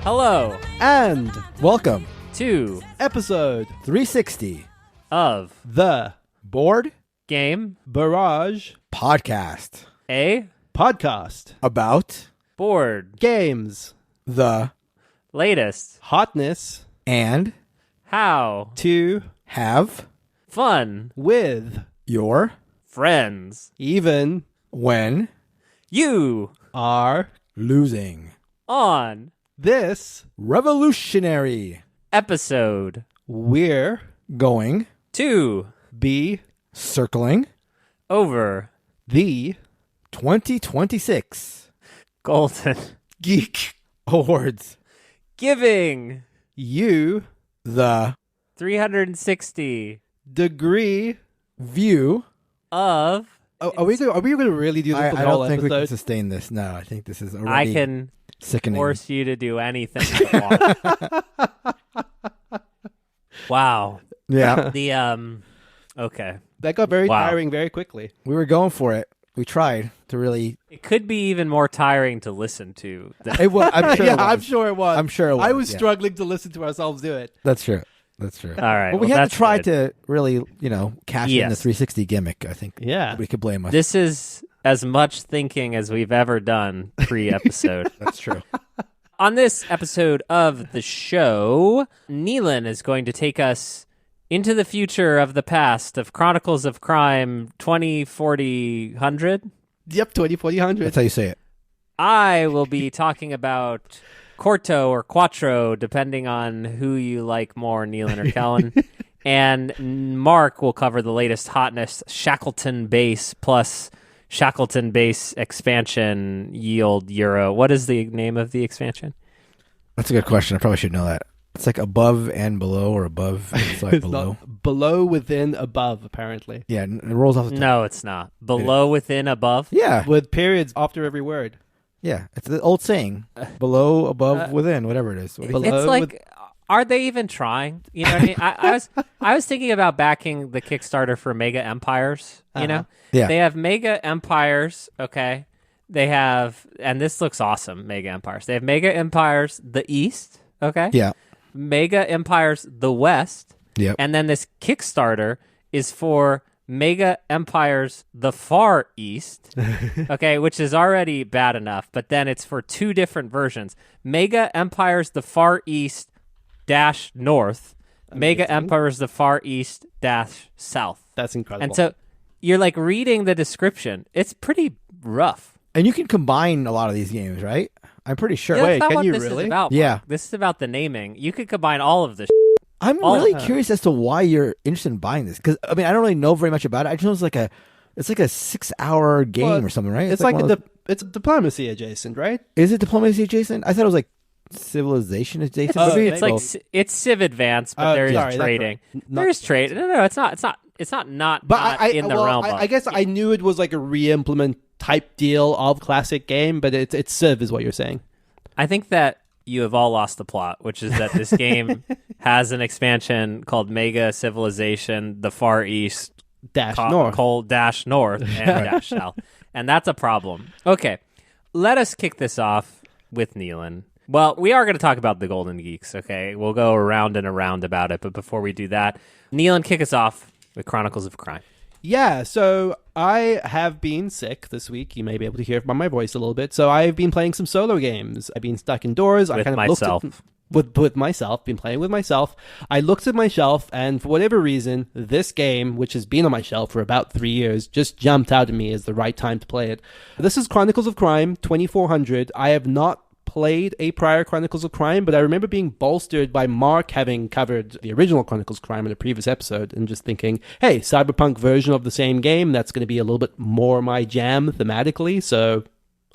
Hello, And Welcome to episode 360 of the Board Game Barrage Podcast a podcast. about Board Games. the latest Hotness and how to have fun with your friends even when you are losing on this revolutionary episode we're going to be circling over the 2026 Golden Geek awards, giving you the 360 degree. view. of Are we going to really do this I for the whole don't think we can episode? sustain this. No, I think this is I already can sickening. force you to do anything I want. Wow. Yeah, The okay. That got very Wow. tiring very quickly. we were going for it. We tried to really. It could be even more tiring to listen to. It was, I'm sure. Yeah, it was. I'm sure it was. I'm sure it was. I was yeah. struggling to listen to ourselves do it. That's true. That's true. All right. But we well, had that's to try good. to really, cash in the Yes. 360 gimmick. I think Yeah. we could blame us. This is as much thinking as we've ever done pre-episode. That's true. On this episode of the show, Neelan is going to take us into the future of the past of Chronicles of Crime 2040-100. Yep, 20/40/100. That's how you say it. I will be talking about Quarto or Quattro, depending on who you like more, Neelan or Kellen. And Mark will cover the latest hotness, Shackleton Base plus Shackleton Base expansion yield Euro. What is the name of the expansion? That's a good question. I probably should know that. It's like above and below, or above and like It's below. not below, within, above, apparently. Yeah, it rolls off the tongue. No, it's not. Below, within, above. Yeah, With periods after every word. yeah. It's the old saying: below, above, within, whatever it is. What do you think? Below It's like, are they even trying? You know what I mean? I was thinking about backing the Kickstarter for Mega Empires. You know, Yeah. they have Mega Empires. Okay, they have, and this looks awesome. Mega Empires. They have Mega Empires the East. Okay, Yeah. Mega Empires the West. Yep. And then this Kickstarter is for Mega Empires the Far East, okay, which is already bad enough, but then it's for two different versions. Mega Empires the Far East dash North, Mega Empires the Far East dash South. That's incredible. And so you're like reading the description. It's pretty rough. And you can combine a lot of these games, right? I'm pretty sure. Yeah, Wait, that's not can what you this really? is about. Yeah. Mark. This is about the naming. You could combine all of this. I'm all- really curious as to why you're interested in buying this, because I mean I don't really know very much about it. I just know it's like a 6-hour game Well, or something, right? it's like one of those- it's diplomacy adjacent, right? Is it diplomacy adjacent? I thought it was like civilization adjacent. Oh, Maybe It's like well, it's Civ Advance, but there is sorry, that's trading. right. Not- There is trade. No, it's not. It's not. But not I in the realm. I of. guess I knew it was like a re-implement type deal of classic game, but it's Civ is what you're saying. I think that you have all lost the plot, which is that this game has an expansion called Mega Civilization: The Far East Dash north. Cold Dash North and Dash South, and that's a problem. Okay, let us kick this off with Neelan. Well, we are going to talk about the Golden Geeks. Okay, we'll go around and around about it, but before we do that, Neelan, kick us off with Chronicles of Crime. Yeah, so I have been sick this week. You may be able to hear it by my voice a little bit. So I've been playing some solo games. I've been stuck indoors. I With kind of myself. looked at with myself. Been playing with myself. I looked at my shelf, and for whatever reason, this game, which has been on my shelf for about 3 years, just jumped out at me as the right time to play it. This is Chronicles of Crime 2400. I have not played a prior Chronicles of Crime, but I remember being bolstered by Mark having covered the original Chronicles of Crime in a previous episode and just thinking, hey, cyberpunk version of the same game, that's going to be a little bit more my jam thematically, so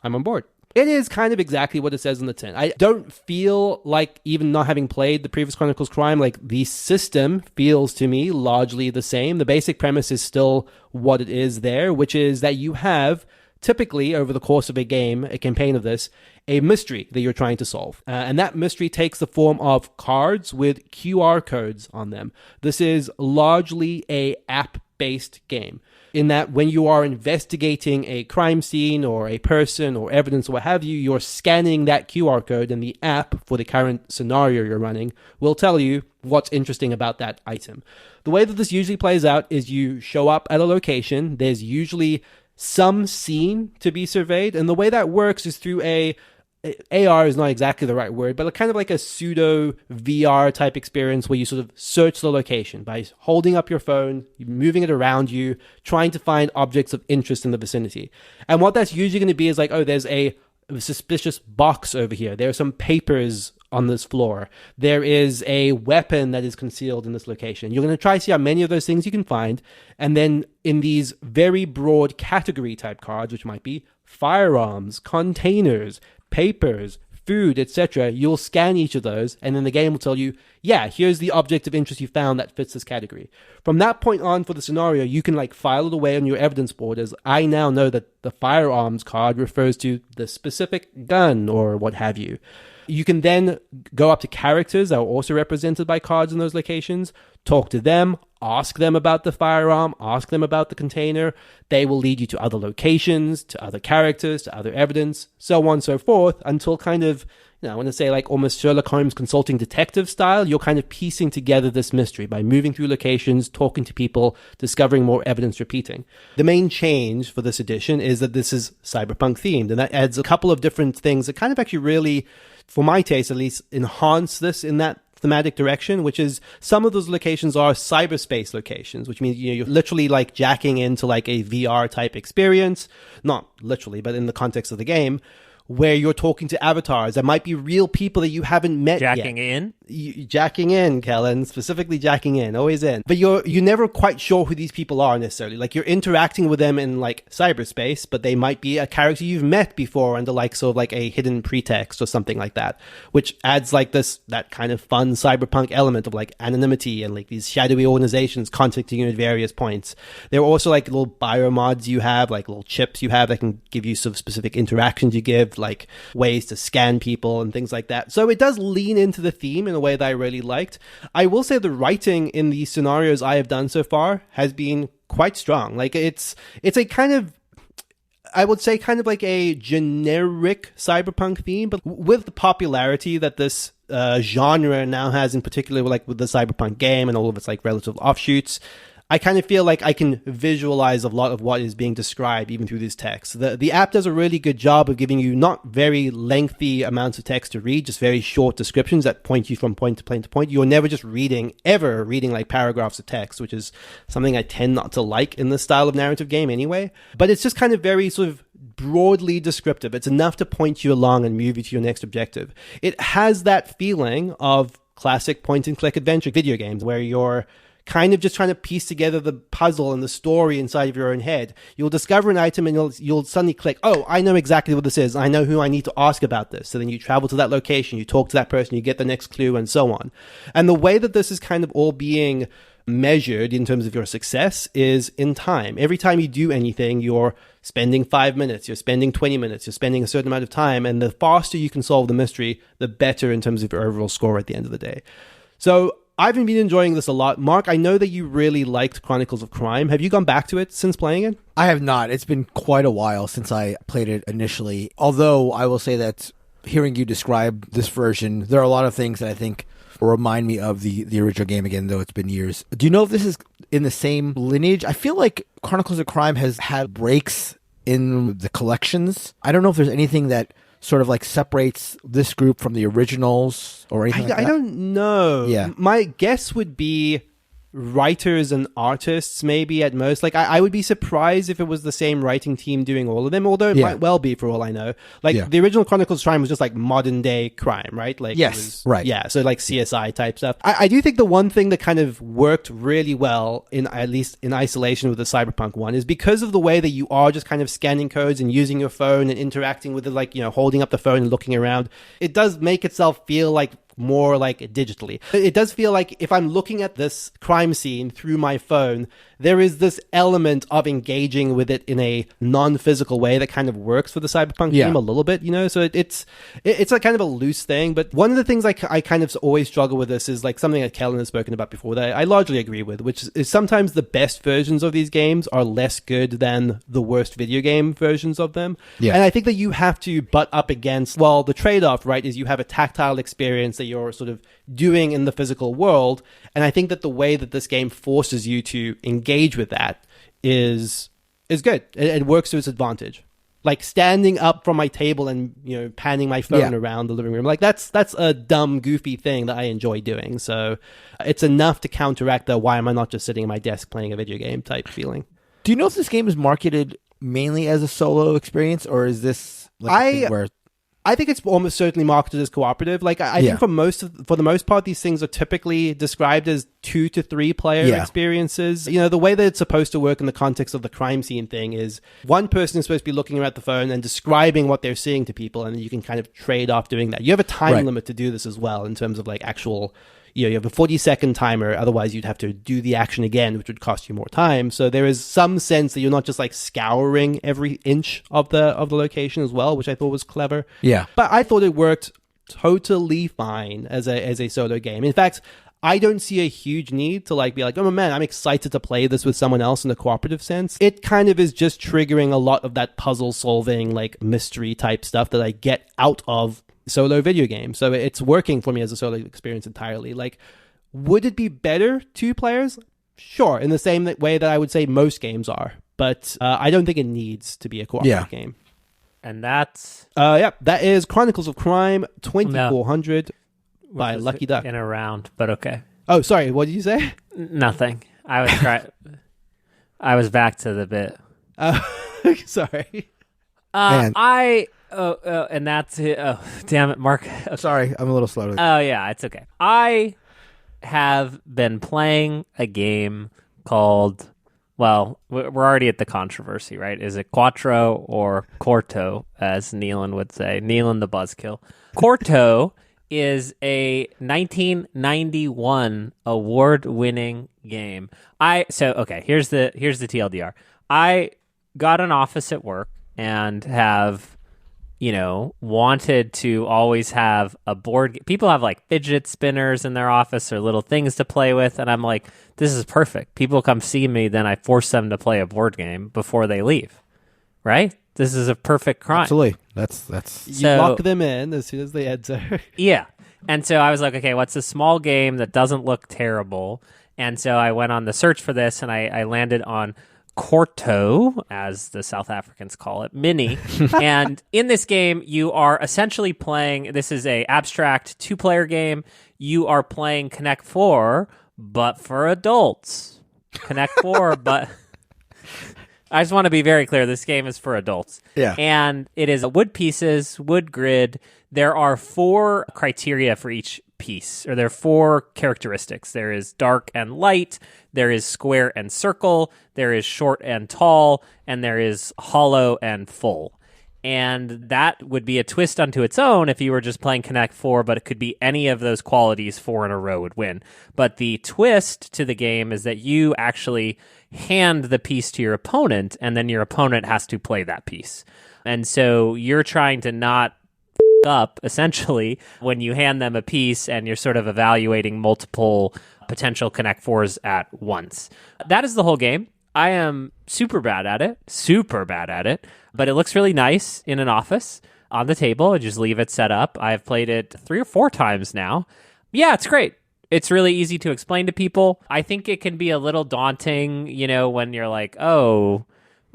I'm on board. It is kind of exactly what it says in the tin. I don't feel like, even not having played the previous Chronicles of Crime, like the system feels to me largely the same. The basic premise is still what it is there, which is that you have typically over the course of a game, a campaign of this, a mystery that you're trying to solve. And that mystery takes the form of cards with QR codes on them. This is largely a app based game. In that when you are investigating a crime scene or a person or evidence or what have you, you're scanning that QR code, and the app for the current scenario you're running will tell you what's interesting about that item. The way that this usually plays out is you show up at a location. There's usually some scene to be surveyed, and the way that works is through AR is not exactly the right word, but kind of like a pseudo VR type experience where you sort of search the location by holding up your phone, moving it around you, trying to find objects of interest in the vicinity. And what that's usually going to be is like, oh, there's a suspicious box over here. There are some papers on this floor. There is a weapon that is concealed in this location. You're going to try to see how many of those things you can find. And then in these very broad category type cards, which might be firearms, containers, papers, food, etc., you'll scan each of those, and then the game will tell you, yeah, here's the object of interest you found that fits this category. From that point on for the scenario, you can like file it away on your evidence board as I now know that the firearms card refers to the specific gun or what have you. You can then go up to characters that are also represented by cards in those locations, talk to them, ask them about the firearm, ask them about the container. They will lead you to other locations, to other characters, to other evidence, so on and so forth, until kind of, I want to say like almost Sherlock Holmes consulting detective style, you're kind of piecing together this mystery by moving through locations, talking to people, discovering more evidence, repeating. The main change for this edition is that this is cyberpunk themed, and that adds a couple of different things that kind of actually really, for my taste at least, enhance this in that thematic direction, which is some of those locations are cyberspace locations, which means you're literally like jacking into like a VR type experience, not literally, but in the context of the game, where you're talking to avatars that might be real people that you haven't met yet. Jacking in, Kellen, specifically jacking in, always in. But you're never quite sure who these people are necessarily. Like you're interacting with them in like cyberspace, but they might be a character you've met before under like sort of like a hidden pretext or something like that, which adds like that kind of fun cyberpunk element of like anonymity and like these shadowy organizations contacting you at various points. There are also like little biomods you have, like little chips you have that can give you sort of specific interactions you give, like ways to scan people and things like that. So it does lean into the theme in a way that I really liked. I will say the writing in these scenarios I have done so far has been quite strong. Like it's a kind of, I would say kind of like a generic cyberpunk theme, but with the popularity that this genre now has, in particular like with the cyberpunk game and all of its like relative offshoots, I kind of feel like I can visualize a lot of what is being described even through this text. The app does a really good job of giving you not very lengthy amounts of text to read, just very short descriptions that point you from point to point to point. You're never just ever reading like paragraphs of text, which is something I tend not to like in this style of narrative game anyway. But it's just kind of very sort of broadly descriptive. It's enough to point you along and move you to your next objective. It has that feeling of classic point-and-click adventure video games where you're kind of just trying to piece together the puzzle and the story inside of your own head. You'll discover an item and you'll suddenly click, oh, I know exactly what this is. I know who I need to ask about this. So then you travel to that location, you talk to that person, you get the next clue, and so on. And the way that this is kind of all being measured in terms of your success is in time. Every time you do anything, you're spending 5 minutes, you're spending 20 minutes, you're spending a certain amount of time, and the faster you can solve the mystery, the better in terms of your overall score at the end of the day. So I've been enjoying this a lot. Mark, I know that you really liked Chronicles of Crime. Have you gone back to it since playing it? I have not. It's been quite a while since I played it initially. Although I will say that hearing you describe this version, there are a lot of things that I think remind me of the original game again, though it's been years. Do you know if this is in the same lineage? I feel like Chronicles of Crime has had breaks in the collections. I don't know if there's anything that sort of like separates this group from the originals or anything like that? I don't know. Yeah. My guess would be writers and artists maybe at most. Like I would be surprised if it was the same writing team doing all of them, although it might well be for all I know. Like the original Chronicles of Crime was just like modern day crime, right? Like right. Yeah, so like CSI type stuff. I do think the one thing that kind of worked really well in at least in isolation with the Cyberpunk one is because of the way that you are just kind of scanning codes and using your phone and interacting with it, like, holding up the phone and looking around. It does make itself feel like more like digitally. It does feel like if I'm looking at this crime scene through my phone, there is this element of engaging with it in a non-physical way that kind of works for the Cyberpunk game a little bit, so it's a kind of a loose thing. But one of the things I kind of always struggle with this is like something that Kellen has spoken about before that I largely agree with, which is sometimes the best versions of these games are less good than the worst video game versions of them. And I think that you have to butt up against, well, the trade-off, right, is you have a tactile experience that you're sort of doing in the physical world. And I think that the way that this game forces you to engage with that is good. It works to its advantage. Like standing up from my table and panning my phone around the living room, like that's a dumb, goofy thing that I enjoy doing. So it's enough to counteract the why am I not just sitting at my desk playing a video game type feeling. Do you know if this game is marketed mainly as a solo experience, or is this like I think it's almost certainly marketed as cooperative. Like I think for the most part, these things are typically described as 2 to 3 player experiences. The way that it's supposed to work in the context of the crime scene thing is one person is supposed to be looking at the phone and describing what they're seeing to people, and you can kind of trade off doing that. You have a time limit to do this as well in terms of like actual. You have a 40-second timer. Otherwise, you'd have to do the action again, which would cost you more time. So there is some sense that you're not just like scouring every inch of the location as well, which I thought was clever. Yeah, but I thought it worked totally fine as a solo game. In fact, I don't see a huge need to like be like, oh man, I'm excited to play this with someone else in a cooperative sense. It kind of is just triggering a lot of that puzzle solving, like mystery type stuff that I get out of solo video game. So it's working for me as a solo experience entirely. Like, would it be better 2 players? Sure, in the same way that I would say most games are. But I don't think it needs to be a cooperative game. And that's... that is Chronicles of Crime 2400 by Lucky Duck. In a round, but okay. Oh, sorry, what did you say? Nothing. I was back to the bit. Sorry. And that's it. Oh, damn it, Mark. Sorry, I'm a little slow. Oh, yeah, it's okay. I have been playing a game called, well, we're already at the controversy, right? Is it Quattro or Quarto, as Neelan would say? Neelan the buzzkill. Quarto is a 1991 award-winning game. Here's the TLDR. I got an office at work and have wanted to always have a board. People have like fidget spinners in their office or little things to play with. And I'm like, this is perfect. People come see me, then I force them to play a board game before they leave. Right? This is a perfect crime. Absolutely. That's you lock them in as soon as they enter. Yeah. And so I was like, okay, what's a small game that doesn't look terrible? And so I went on the search for this, and I landed on Quarto, as the South Africans call it, Mini. And in this game, you are essentially playing, this is a abstract 2-player game. You are playing Connect 4, but for adults. Connect 4, but... I just want to be very clear, this game is for adults. Yeah. And it is wood pieces, wood grid. There are 4 criteria for each piece, or there are 4 characteristics. There is dark and light, there is square and circle, there is short and tall, and there is hollow and full. And that would be a twist unto its own if you were just playing Connect 4, but it could be any of those qualities 4 in a row would win. But the twist to the game is that you actually hand the piece to your opponent, and then your opponent has to play that piece. And so you're trying to not up, essentially, when you hand them a piece and you're sort of evaluating multiple potential Connect 4s at once. That is the whole game. I am super bad at it, but it looks really nice in an office on the table. I just leave it set up. I've played it 3 or 4 times now. Yeah, it's great. It's really easy to explain to people. I think it can be a little daunting, when you're like, oh,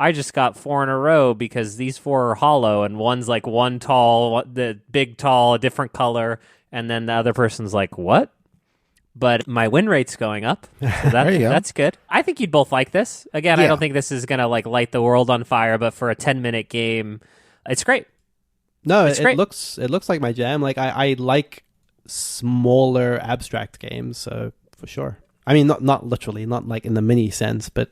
I just got 4 in a row because these 4 are hollow and one's like one tall, the big tall, a different color, and then the other person's like, what? But my win rate's going up. So that's good. I think you'd both like this. Again, I don't think this is going to like light the world on fire, but for a 10-minute game, it's great. No, it looks like my jam. Like I like smaller abstract games, so for sure. I mean, not literally, not like in the mini sense, but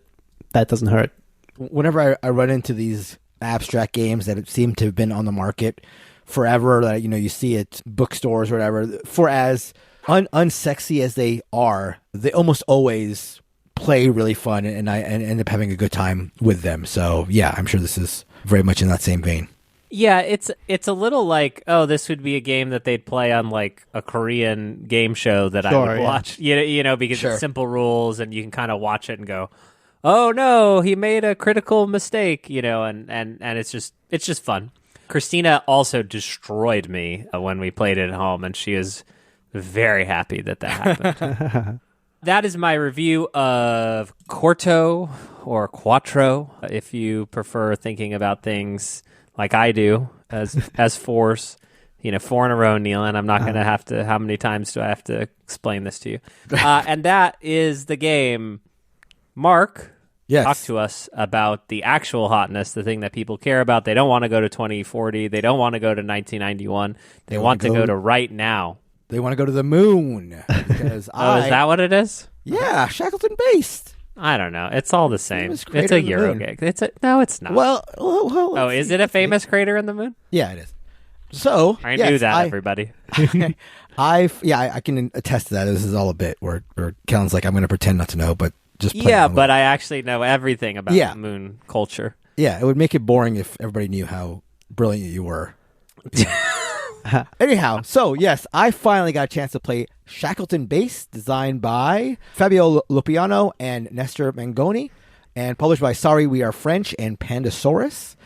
that doesn't hurt. Whenever I run into these abstract games that seem to have been on the market forever, that you see at bookstores or whatever, for as unsexy as they are, they almost always play really fun, and I end up having a good time with them. So yeah, I'm sure this is very much in that same vein. Yeah, it's a little like, oh, this would be a game that they'd play on like a Korean game show that I would watch. You know, because it's simple rules and you can kind of watch it and go, oh no, he made a critical mistake, you know, and it's just fun. Christina also destroyed me when we played it at home, and she is very happy that happened. That is my review of Quarto or Quattro, if you prefer thinking about things like I do as fours. You know, 4 in a row, Neil, and I'm not going to have to, how many times do I have to explain this to you? And that is the game. Mark, talk to us about the actual hotness, the thing that people care about. They don't want to go to 2040. They don't want to go to 1991. They want to go to right now. They want to go to the moon. Because is that what it is? Yeah, Shackleton Base. I don't know. It's all the same. It's a Euro gig. No, it's not. Well, is it a famous crater in the moon? Yeah, it is. So I knew that, everybody. I can attest to that. This is all a bit where Kellen's like, I'm going to pretend not to know, but just play but I actually know everything about moon culture. Yeah, it would make it boring if everybody knew how brilliant you were. Anyhow, so yes, I finally got a chance to play Shackleton Base, designed by Fabio Lupiano and Nestor Mangoni, and published by Sorry We Are French and Pandasaurus.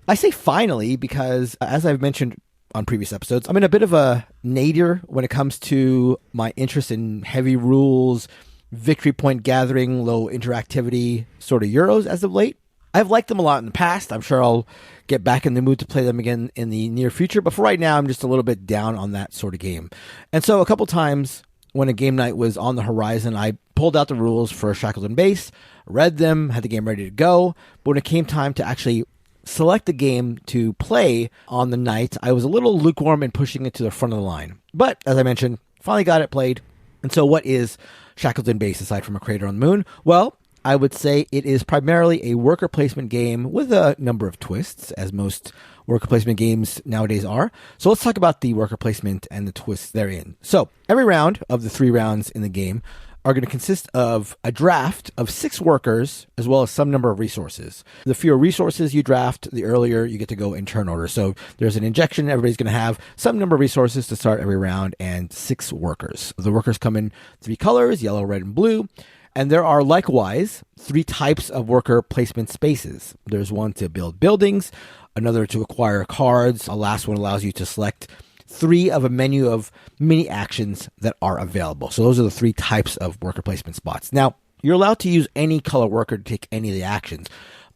I say finally because, as I've mentioned on previous episodes, I'm in a bit of a nadir when it comes to my interest in heavy rules, victory point gathering, low interactivity sort of Euros as of late. I've liked them a lot in the past. I'm sure I'll get back in the mood to play them again in the near future. But for right now, I'm just a little bit down on that sort of game. And so a couple times when a game night was on the horizon, I pulled out the rules for Shackleton Base, read them, had the game ready to go. But when it came time to actually select the game to play on the night, I was a little lukewarm in pushing it to the front of the line. But as I mentioned, finally got it played. And so what is Shackleton Base aside from a crater on the moon? Well, I would say it is primarily a worker placement game with a number of twists, as most worker placement games nowadays are. So let's talk about the worker placement and the twists therein. So every round of the 3 rounds in the game are going to consist of a draft of 6 workers, as well as some number of resources. The fewer resources you draft, the earlier you get to go in turn order. So there's an injection. Everybody's going to have some number of resources to start every round, and 6 workers. The workers come in 3 colors, yellow, red, and blue. And there are likewise 3 types of worker placement spaces. There's one to build buildings, another to acquire cards. A last one allows you to select 3 of a menu of mini actions that are available. So those are the 3 types of worker placement spots. Now, you're allowed to use any color worker to take any of the actions.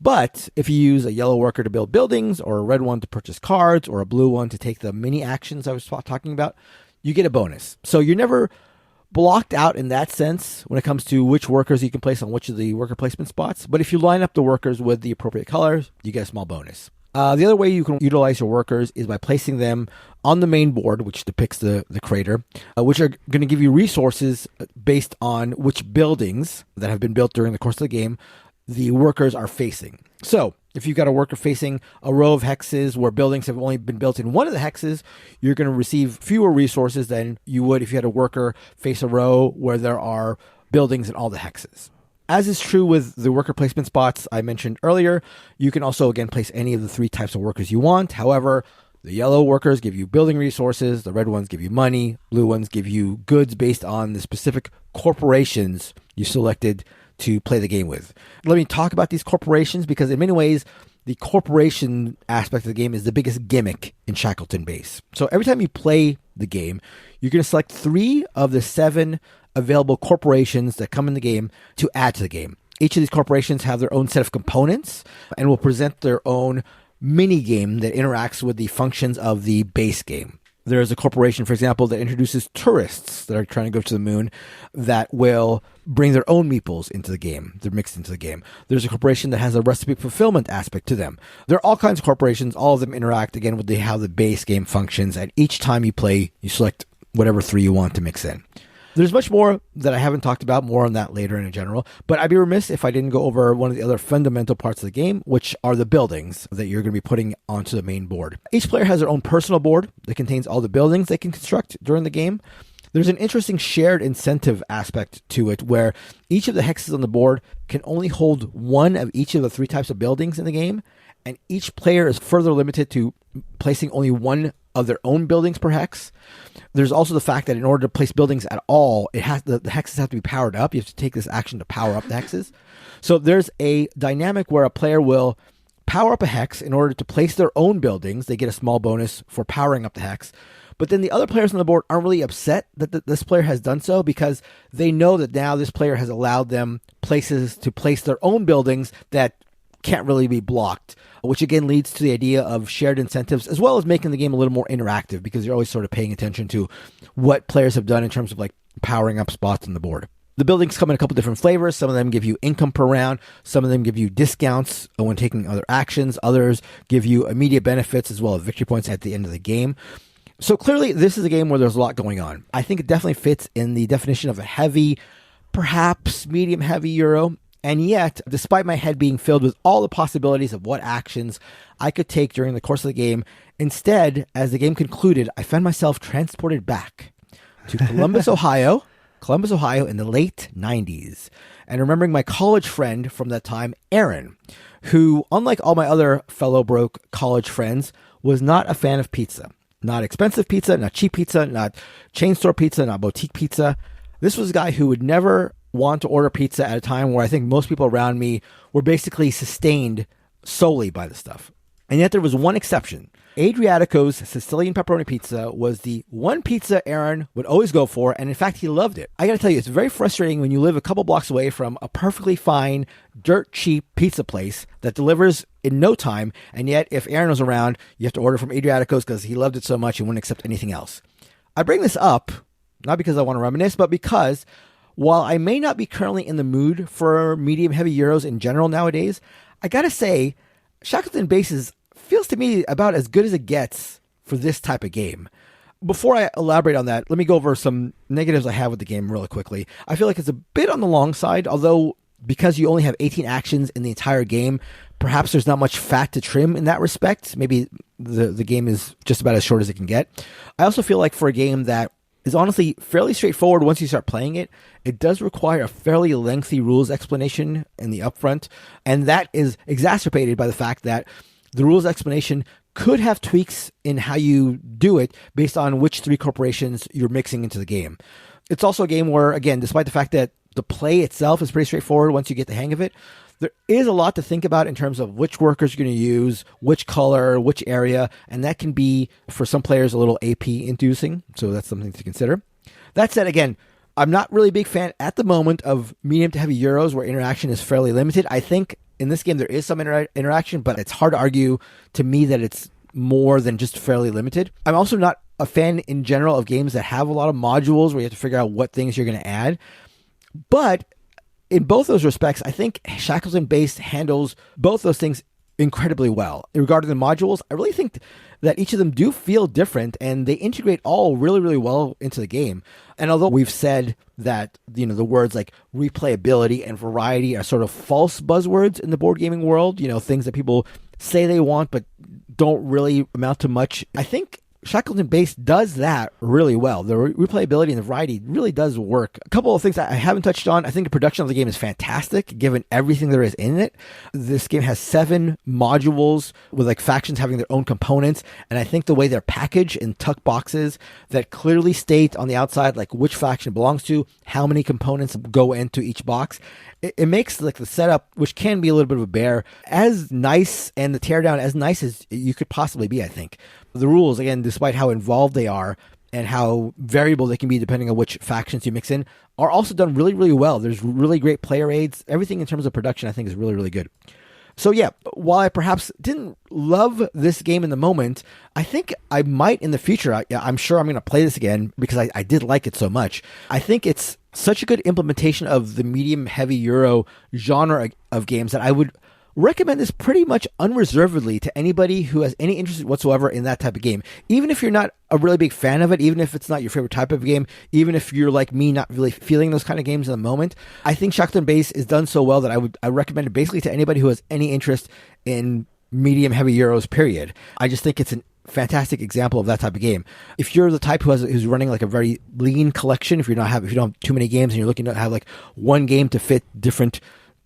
But if you use a yellow worker to build buildings, or a red one to purchase cards, or a blue one to take the mini actions I was talking about, you get a bonus. So you're never blocked out in that sense when it comes to which workers you can place on which of the worker placement spots. But if you line up the workers with the appropriate colors, you get a small bonus. The other way you can utilize your workers is by placing them on the main board, which depicts the crater, which are going to give you resources based on which buildings that have been built during the course of the game the workers are facing. So if you've got a worker facing a row of hexes where buildings have only been built in one of the hexes, you're going to receive fewer resources than you would if you had a worker face a row where there are buildings in all the hexes. As is true with the worker placement spots I mentioned earlier, you can also, again, place any of the 3 types of workers you want. However, the yellow workers give you building resources, the red ones give you money, blue ones give you goods based on the specific corporations you selected to play the game with. Let me talk about these corporations because in many ways, the corporation aspect of the game is the biggest gimmick in Shackleton Base. So every time you play the game, you're going to select 3 of the 7 available corporations that come in the game to add to the game. Each of these corporations have their own set of components and will present their own mini game that interacts with the functions of the base game. There is a corporation, for example, that introduces tourists that are trying to go to the moon that will bring their own meeples into the game. They're mixed into the game. There's a corporation that has a recipe fulfillment aspect to them. There are all kinds of corporations. All of them interact, again, with how the base game functions. And each time you play, you select whatever 3 you want to mix in. There's much more that I haven't talked about, more on that later in general, but I'd be remiss if I didn't go over one of the other fundamental parts of the game, which are the buildings that you're going to be putting onto the main board. Each player has their own personal board that contains all the buildings they can construct during the game. there's an interesting shared incentive aspect to it where each of the hexes on the board can only hold one of each of the 3 types of buildings in the game, and each player is further limited to placing only one of their own buildings per hex. There's also the fact that in order to place buildings at all, the hexes have to be powered up. You have to take this action to power up the hexes. So there's a dynamic where a player will power up a hex in order to place their own buildings. They get a small bonus for powering up the hex. But then the other players on the board aren't really upset that this player has done so because they know that now this player has allowed them places to place their own buildings that can't really be blocked, which again leads to the idea of shared incentives as well as making the game a little more interactive because you're always sort of paying attention to what players have done in terms of like powering up spots on the board. The buildings come in a couple different flavors. Some of them give you income per round. Some of them give you discounts when taking other actions. Others give you immediate benefits as well as victory points at the end of the game. So clearly this is a game where there's a lot going on. I think it definitely fits in the definition of a heavy, perhaps medium heavy Euro. And yet, despite my head being filled with all the possibilities of what actions I could take during the course of the game, instead, as the game concluded, I found myself transported back to Columbus, Ohio in the late 90s. And remembering my college friend from that time, Aaron, who, unlike all my other fellow broke college friends, was not a fan of pizza. Not expensive pizza, not cheap pizza, not chain store pizza, not boutique pizza. This was a guy who would never want to order pizza at a time where I think most people around me were basically sustained solely by the stuff. And yet there was one exception. Adriatico's Sicilian pepperoni pizza was the one pizza Aaron would always go for, and in fact, he loved it. I gotta tell you, it's very frustrating when you live a couple blocks away from a perfectly fine, dirt cheap pizza place that delivers in no time, and yet if Aaron was around, you have to order from Adriatico's because he loved it so much he wouldn't accept anything else. I bring this up, not because I want to reminisce, but because while I may not be currently in the mood for medium-heavy Euros in general nowadays, I gotta say, Shackleton Base feels to me about as good as it gets for this type of game. Before I elaborate on that, let me go over some negatives I have with the game really quickly. I feel like it's a bit on the long side, although because you only have 18 actions in the entire game, perhaps there's not much fat to trim in that respect. Maybe the game is just about as short as it can get. I also feel like for a game that is honestly fairly straightforward once you start playing it, it does require a fairly lengthy rules explanation in the upfront, and that is exacerbated by the fact that the rules explanation could have tweaks in how you do it based on which 3 corporations you're mixing into the game. It's also a game where, again, despite the fact that the play itself is pretty straightforward once you get the hang of it, there is a lot to think about in terms of which workers you're going to use, which color, which area, and that can be, for some players, a little AP inducing, so that's something to consider. That said, again, I'm not really a big fan at the moment of medium to heavy Euros where interaction is fairly limited. I think in this game there is some interaction, but it's hard to argue to me that it's more than just fairly limited. I'm also not a fan in general of games that have a lot of modules where you have to figure out what things you're going to add. But in both those respects, I think Shackleton Base handles both those things incredibly well. Regarding the modules, I really think that each of them do feel different and they integrate all really, really well into the game. And although we've said that, the words like replayability and variety are sort of false buzzwords in the board gaming world, things that people say they want but don't really amount to much, I think Shackleton Base does that really well. The replayability and the variety really does work. A couple of things that I haven't touched on. I think the production of the game is fantastic, given everything there is in it. This game has 7 modules with factions having their own components, and I think the way they're packaged in tuck boxes that clearly state on the outside which faction it belongs to, how many components go into each box. It makes the setup, which can be a little bit of a bear, as nice, and the teardown as nice as you could possibly be, I think. The rules, again, despite how involved they are and how variable they can be depending on which factions you mix in, are also done really, really well. There's really great player aids. Everything in terms of production, I think, is really, really good. So yeah, while I perhaps didn't love this game in the moment, I think I might in the future. I'm sure I'm going to play this again because I did like it so much. I think it's such a good implementation of the medium-heavy Euro genre of games that I would recommend this pretty much unreservedly to anybody who has any interest whatsoever in that type of game. Even if you're not a really big fan of it, even if it's not your favorite type of game, even if you're like me, not really feeling those kind of games in the moment, I think Shackleton Base is done so well that I recommend it basically to anybody who has any interest in medium heavy Euros, period. I just think it's an fantastic example of that type of game. If you're the type who's running like a very lean collection, if you don't have too many games and you're looking to have like one game to fit different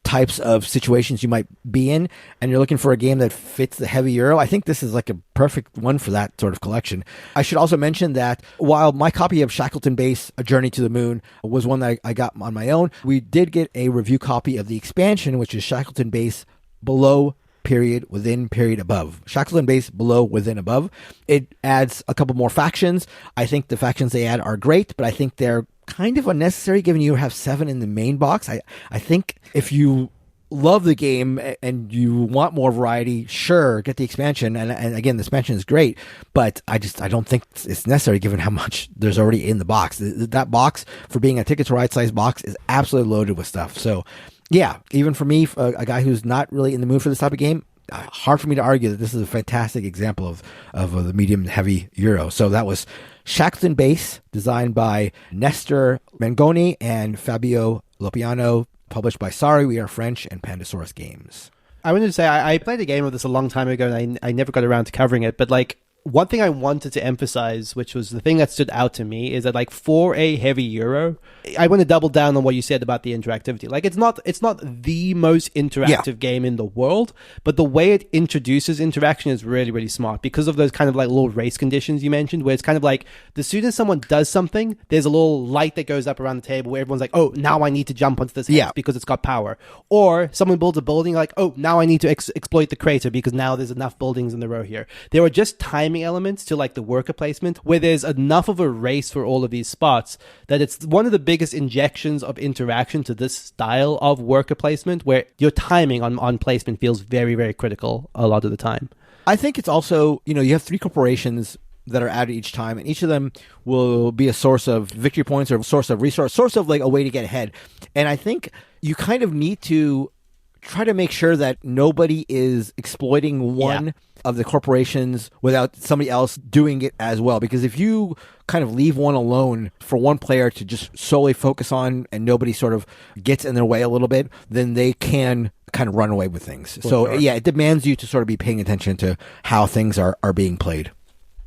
types of situations you might be in, and you're looking for a game that fits the heavy Euro, I think this is like a perfect one for that sort of collection. I should also mention that while my copy of Shackleton Base, A Journey to the Moon, was one that I got on my own, we did get a review copy of the expansion, which is Shackleton Base Below period within period above. Shackleton Base Below within above. It adds a couple more factions. I think the factions they add are great, but I think they're kind of unnecessary given you have 7 in the main box. I think if you love the game and you want more variety, sure, get the expansion. And again, the expansion is great, but I don't think it's necessary given how much there's already in the box. That box, for being a Ticket to Ride size box, is absolutely loaded with stuff. So yeah, even for me, a guy who's not really in the mood for this type of game, hard for me to argue that this is a fantastic example of the medium heavy Euro. So that was Shackleton Base, designed by Nestor Mangoni and Fabio Lopiano, published by Sorry We Are French and Pandasaurus Games. I wanted to say I played a game of this a long time ago, and I never got around to covering it, but like, one thing I wanted to emphasize, which was the thing that stood out to me, is that like for a heavy Euro, I want to double down on what you said about the interactivity. Like it's not the most interactive game in the world, but the way it introduces interaction is really, really smart because of those kind of like little race conditions you mentioned, where it's kind of like as soon as someone does something, there's a little light that goes up around the table where everyone's like, oh, now I need to jump onto this hex because it's got power. Or someone builds a building like, oh, now I need to exploit the crater because now there's enough buildings in the row here. There are just timing elements to like the worker placement where there's enough of a race for all of these spots that it's one of the biggest injections of interaction to this style of worker placement, where your timing on placement feels very, very critical a lot of the time. I think it's also, you have 3 corporations that are added each time, and each of them will be a source of victory points or a source of resource, source of like a way to get ahead. And I think you kind of need to try to make sure that nobody is exploiting one of the corporations without somebody else doing it as well. Because if you kind of leave one alone for one player to just solely focus on and nobody sort of gets in their way a little bit, then they can kind of run away with things. It demands you to sort of be paying attention to how things are being played.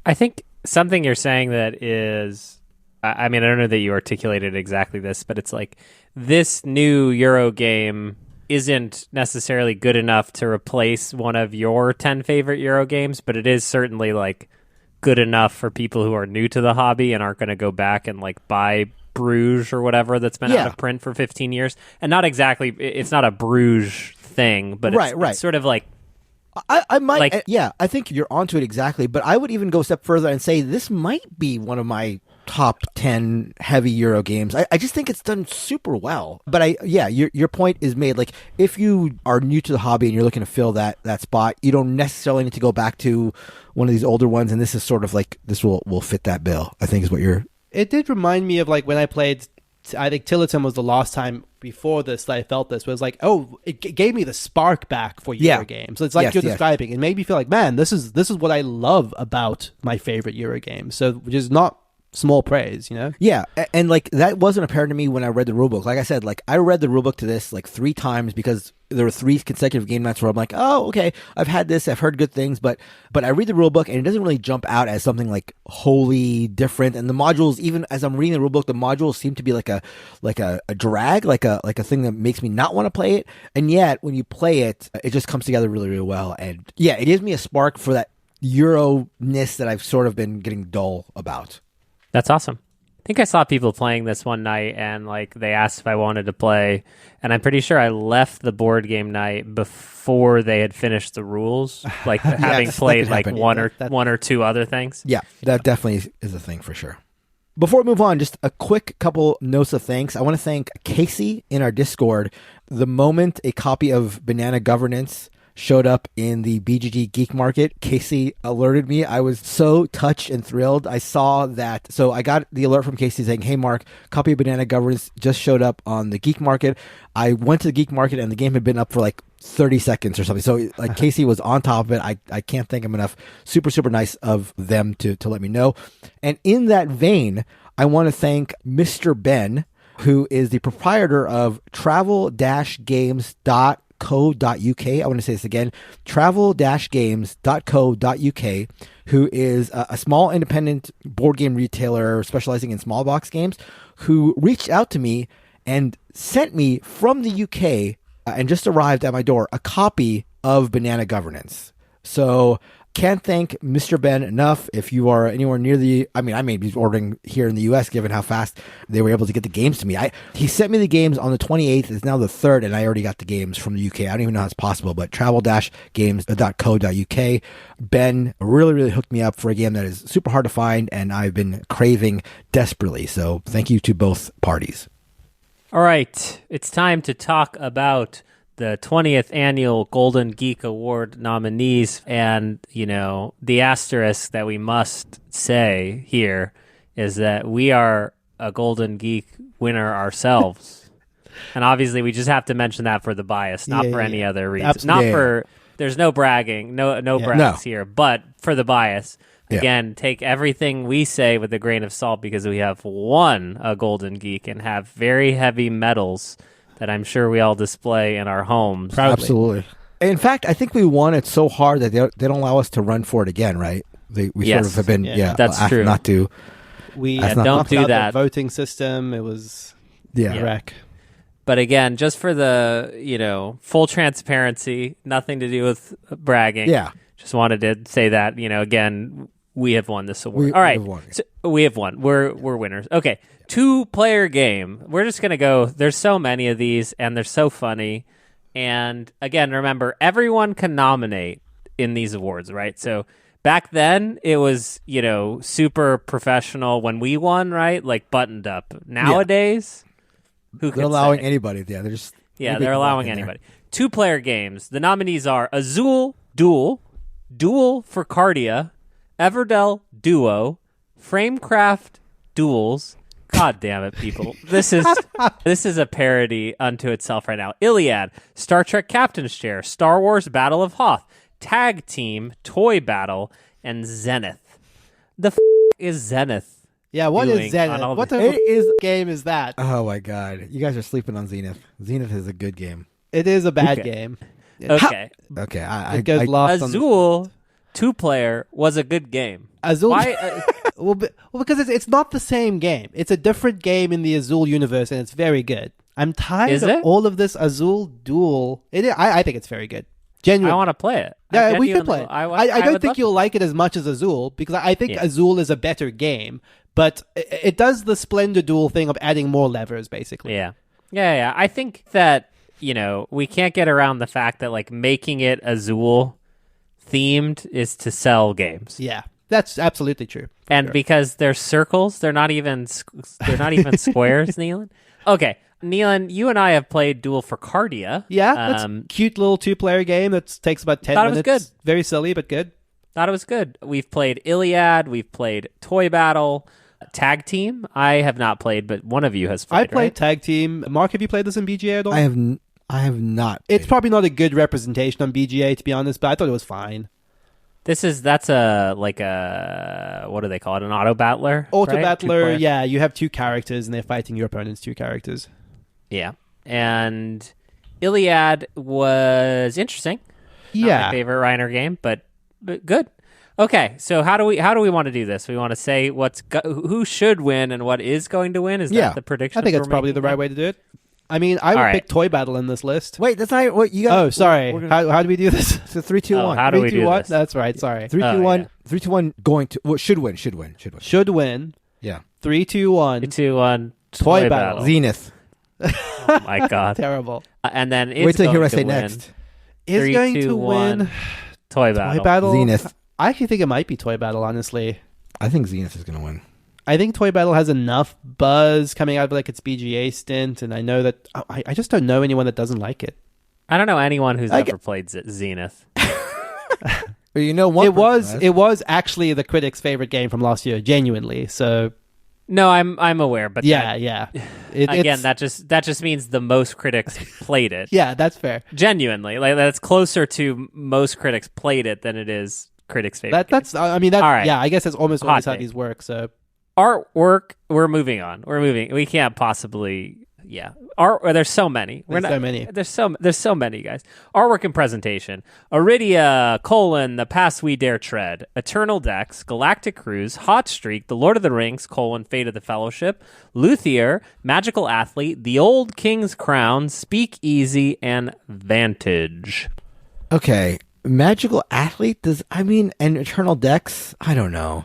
I think something you're saying that is, I mean, I don't know that you articulated exactly this, but it's like this new Euro game isn't necessarily good enough to replace one of your 10 favorite Euro games, but it is certainly like good enough for people who are new to the hobby and aren't going to go back and like buy Bruges or whatever that's been out of print for 15 years. And not exactly, it's not a Bruges thing, but it's sort of like, I might, I think you're onto it exactly, but I would even go a step further and say this might be one of my top 10 heavy Euro games. I just think it's done super well. But your point is made. Like, if you are new to the hobby and you're looking to fill that spot, you don't necessarily need to go back to one of these older ones, and this is sort of like, this will fit that bill, I think is what you're... It did remind me of like when I played, I think Tilliton was the last time before this that I felt this, was like, oh, it gave me the spark back for Euro games. So it's like you're describing. It made me feel like, man, this is what I love about my favorite Euro games. So, which is not small praise, Yeah, and like that wasn't apparent to me when I read the rulebook. Like I said, like I read the rulebook to this like 3 times because there were 3 consecutive game nights where I'm like, oh, okay, I've had this, I've heard good things, but I read the rulebook and it doesn't really jump out as something like wholly different. And the modules, even as I'm reading the rulebook, the modules seem to be like a drag, like a thing that makes me not want to play it. And yet when you play it, it just comes together really, really well. And yeah, it gives me a spark for that Euro-ness that I've sort of been getting dull about. That's awesome. I think I saw people playing this one night and like they asked if I wanted to play, and I'm pretty sure I left the board game night before they had finished the rules, like having played like one or two other things. Yeah, that definitely is a thing for sure. Before we move on, just a quick couple notes of thanks. I want to thank Casey in our Discord. The moment a copy of Banana Governance showed up in the BGG Geek Market, Casey alerted me. I was so touched and thrilled. I saw that. So I got the alert from Casey saying, hey, Mark, copy of Banana Governance just showed up on the Geek Market. I went to the Geek Market and the game had been up for like 30 seconds or something. So like Casey was on top of it. I can't thank him enough. Super, super nice of them to let me know. And in that vein, I want to thank Mr. Ben, who is the proprietor of travel-games.com I want to say this again, travel-games.co.uk, who is a small independent board game retailer specializing in small box games, who reached out to me and sent me from the UK and just arrived at my door a copy of Banana Governance. So can't thank Mr. Ben enough. If you are anywhere near I may be ordering here in the US given how fast they were able to get the games to me. He sent me the games on the 28th. It's now the 3rd, and I already got the games from the UK. I don't even know how it's possible, but travel-games.co.uk. Ben really, really hooked me up for a game that is super hard to find, and I've been craving desperately. So thank you to both parties. All right, it's time to talk about the 20th annual Golden Geek Award nominees, and, the asterisk that we must say here is that we are a Golden Geek winner ourselves. And obviously we just have to mention that for the bias, not for any other reason. Absolutely. There's no bragging, no brags here, but for the bias. Again, take everything we say with a grain of salt because we have won a Golden Geek and have very heavy medals that I'm sure we all display in our homes. Proudly. Absolutely. In fact, I think we won it so hard that they don't allow us to run for it again, right? We sort of have been, that's true. Not to. We don't do that. The voting system, it was a wreck. But again, just for the, full transparency, nothing to do with bragging. Yeah. Just wanted to say that, again, we have won this award. All right. We have won. We're winners. Okay. 2-player game. We're just going to go. There's so many of these, and they're so funny. And again, remember, everyone can nominate in these awards, right? So back then, it was, super professional when we won, right? Like buttoned up. Nowadays, who can They're allowing say? anybody. Yeah, they're allowing anybody. 2-player games. The nominees are Azul Duel, Duel for Cardia, Everdell Duo, Framecraft Duels. God damn it, people. This is a parody unto itself right now. Iliad, Star Trek Captain's Chair, Star Wars Battle of Hoth, Tag Team, Toy Battle, and Zenith. The is Zenith? Yeah, what is Zenith? What the game is that? Oh my god. You guys are sleeping on Zenith. Zenith is a good game. It is a bad game. Okay. Okay. It goes lost Azul 2-player was a good game. Azul. Why? Well, because it's not the same game. It's a different game in the Azul universe, and it's very good. I'm tired of all of this Azul Duel. I think it's very good. Genuinely. I want to play it. Yeah, we should play it. I don't think you'll like it as much as Azul, because I think Azul is a better game, but it does the Splendor Duel thing of adding more levers, basically. Yeah. I think that, we can't get around the fact that, like, making it Azul themed is to sell games. Yeah. That's absolutely true. And because they're circles, they're not even squares, Neelan. Okay, Neelan, you and I have played Duel for Cardia. Yeah, that's a cute little 2-player game that takes about 10 minutes. Thought it was good. Very silly, but good. Thought it was good. We've played Iliad. We've played Toy Battle. Tag Team, I have not played, but one of you has played, I played Tag Team. Mark, have you played this in BGA at all? I have not. It's probably not a good representation on BGA, to be honest, but I thought it was fine. That's a what do they call it? An auto battler? Auto battler, yeah. You have 2 characters and they're fighting your opponent's 2 characters. Yeah. And Iliad was interesting. Yeah. Not my favorite Reiner game, but good. Okay, so how do we want to do this? We want to say who should win and what is going to win? Is that the prediction? I think that's probably the right way to do it. I mean, I would pick Toy Battle in this list. Wait, that's not what you got. Oh, sorry. How do we do this? It's a 3, 2, 1. How do we do this? That's right. Sorry. 3, 2, 1. 3, 2, 1. Going to should win. Should win. Yeah. 3, 2, 1. 3, 2, 1. Toy Battle. Zenith. Oh my god. Terrible. And then wait till you hear what I say next. Is going to win. Toy Battle. Toy Battle. Zenith. I actually think it might be Toy Battle. Honestly, I think Zenith is going to win. I think Toy Battle has enough buzz coming out of its BGA stint, and I know that I just don't know anyone that doesn't like it. I don't know anyone who's ever played Zenith. Well, you know what? It was actually the critics' favorite game from last year, genuinely. So, no, I'm aware, but yeah. That just means the most critics played it. Yeah, that's fair. Genuinely, like that's closer to most critics played it than it is critics' favorite. I mean, all right. Yeah, I guess that's almost always how these work. So. Artwork, we're moving on. We can't possibly, Yeah. There's so many. So many. There's so many, guys. Artwork and presentation. Aridia, The Pass We Dare Tread, Eternal Decks, Galactic Cruise, Hot Streak, The Lord of the Rings, Fate of the Fellowship, Luthier, Magical Athlete, The Old King's Crown, Speak Easy, and Vantage. Okay. Magical Athlete and Eternal Decks? I don't know.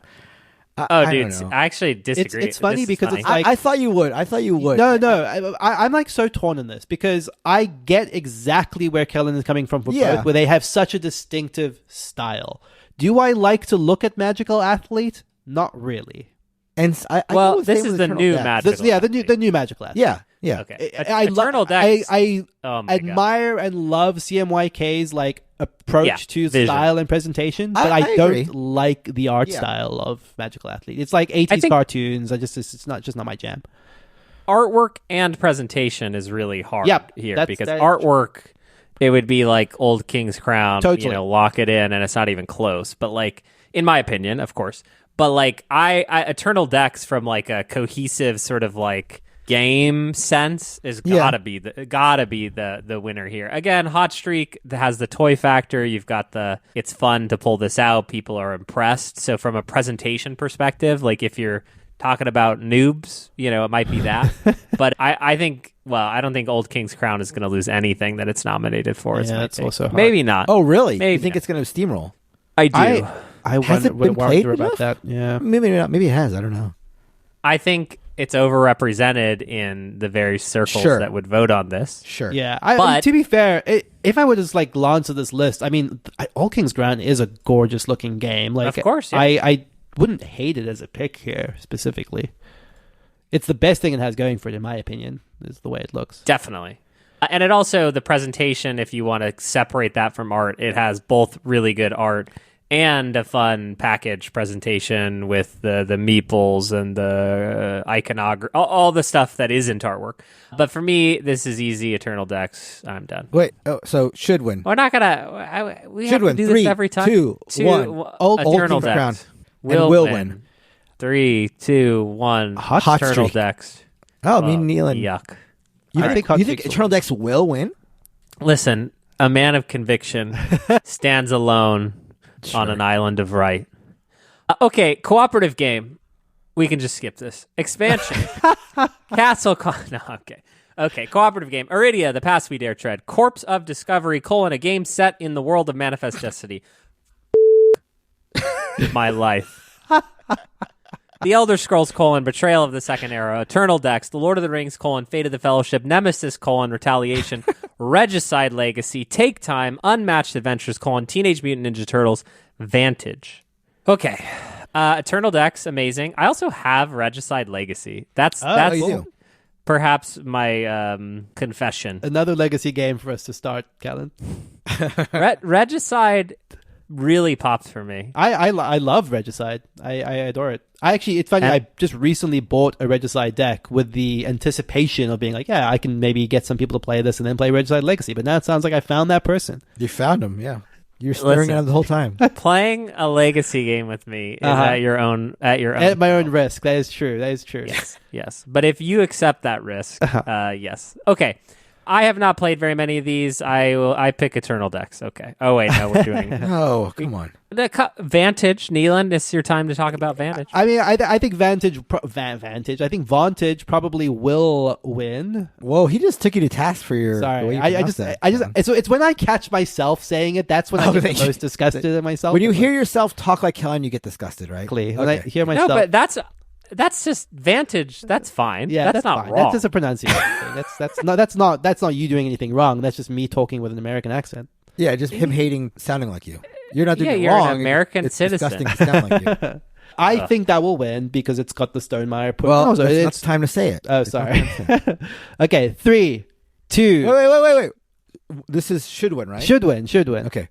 I actually disagree. It's funny because funny. it's like I thought you would. No. I'm like so torn on this because I get exactly where Kellen is coming from both, where they have such a distinctive style. Do I like to look at Magical Athlete? Not really. And this is the new Magical. The new Magical Athlete. Yeah. Okay. Eternal Decks. I admire and love CMYK's like approach to vision. Style and presentation, but I don't agree. like the art style of Magical Athlete. It's like 80s cartoons. It's not my jam. Artwork and presentation is really hard here because that's artwork, it would be like Old King's Crown, Totally. Lock it in, and it's not even close. But like, in my opinion, of course. But like, I Eternal Decks from like a cohesive sort of like game sense is gotta be the winner here. Again, Hot Streak has the toy factor. You've got it's fun to pull this out. People are impressed. So from a presentation perspective, like if you're talking about noobs, it might be that. But I think, I don't think Old King's Crown is going to lose anything that it's nominated for. Yeah, it's also hard. Maybe not. Oh, really? Maybe you think not. it's going to steamroll? I do. I Has it been played wonder about enough? that. Yeah. Maybe not. Maybe it has. I don't know. I think it's overrepresented in the various circles that would vote on this. Sure. Yeah. But to be fair, if I would just like glance at this list, All King's Crown is a gorgeous looking game. Like, of course, yeah. I wouldn't hate it as a pick here specifically. It's the best thing it has going for it, in my opinion, is the way it looks. Definitely. And it also, the presentation, if you want to separate that from art, it has both really good art and a fun package presentation with the meeples and the iconography, all the stuff that isn't artwork. But for me, this is easy. Eternal Decks. I'm done. Wait. Oh, so should win. We're not gonna. We Should have win. to do 3, this every time. 2, 1. Old Eternal King's Decks Crown. will And win. 3, 2, 1. Hot Eternal Streak. Decks. Oh, me and Neil. Yuck. You I think think Eternal Decks will win? Listen, a man of conviction stands alone on an island of right. Okay, cooperative game. We can just skip this. Expansion. No, okay. Okay, cooperative game. Aridia, The Pass We Dare Tread. Corpse of Discovery, a game set in the world of Manifest Destiny. My life. The Elder Scrolls, Betrayal of the Second Era, Eternal Decks, The Lord of the Rings, Fate of the Fellowship, Nemesis, Retaliation, Regicide Legacy, Take Time, Unmatched Adventures, Teenage Mutant Ninja Turtles, Vantage. Okay. Eternal Decks, amazing. I also have Regicide Legacy. That's you do. Perhaps my confession. Another legacy game for us to start, Kellen. Regicide really pops for me. I love Regicide. I adore it. It's funny. I just recently bought a Regicide deck with the anticipation of being like, yeah, I can maybe get some people to play this and then play Regicide Legacy. But now it sounds like I found that person. You found him, yeah. You're staring at him the whole time. Playing a legacy game with me is at your own At my own risk. That is true. Yes. But if you accept that risk, yes. Okay. I have not played very many of these. I pick Eternal Decks. Okay. Oh wait, no, we're doing. Oh, come on. Vantage, Neelan. It's your time to talk about Vantage. I mean, I think Vantage. I think Vantage probably will win. Whoa, he just took you to task for your. Sorry, that. It's when I catch myself saying it. That's when I get the most disgusted at myself. When you hear yourself talk like Kellen, you get disgusted, right? When I hear myself. No, but that's just Vantage. That's fine. Yeah, that's not fine. wrong. That's just a pronunciation thing. That's not you doing anything wrong. That's just me talking with an American accent. Yeah, just him hating sounding like you. You're not doing it you're wrong. An American it's citizen. Disgusting to sound like you. I think that will win because it's got the Stonemaier. Well, it's time to say it. Oh, sorry. Okay, 3, 2. Wait. This is should win, right? Should win. Okay.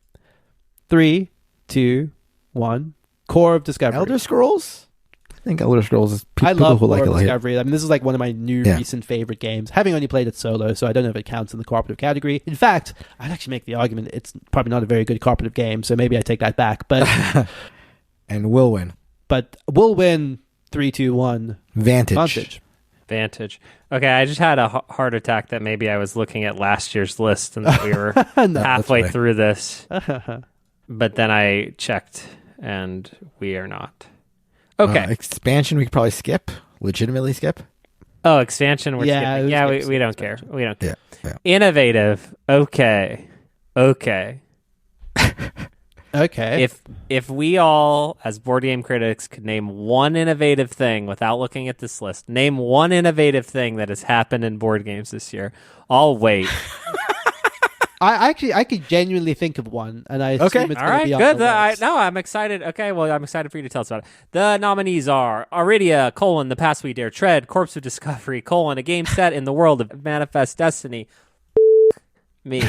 3, 2, 1. Core of Discovery. Elder Scrolls? I think Elder Scrolls is I love who like Core it of like it. Discovery. I mean, this is like one of my new recent favorite games. Having only played it solo, so I don't know if it counts in the cooperative category. In fact, I'd actually make the argument it's probably not a very good cooperative game, so maybe I take that back. But and will win. But will win 3, 2, 1. Vantage. Vantage. Okay, I just had a heart attack that maybe I was looking at last year's list and that we were halfway through this. But then I checked and we are not. Okay. Expansion we could probably skip. Legitimately skip. Oh, expansion we're skipping. Yeah, we don't care. We don't care. Yeah. Innovative. Okay. Okay. If we all, as board game critics, could name one innovative thing without looking at this list, name one innovative thing that has happened in board games this year, I'll wait. I could genuinely think of one, and I assume it's going to be good. on the list. I'm excited. Okay, well, I'm excited for you to tell us about it. The nominees are Aridia, The Past We Dare Tread, Corpse of Discovery, a game set in the world of Manifest Destiny, me,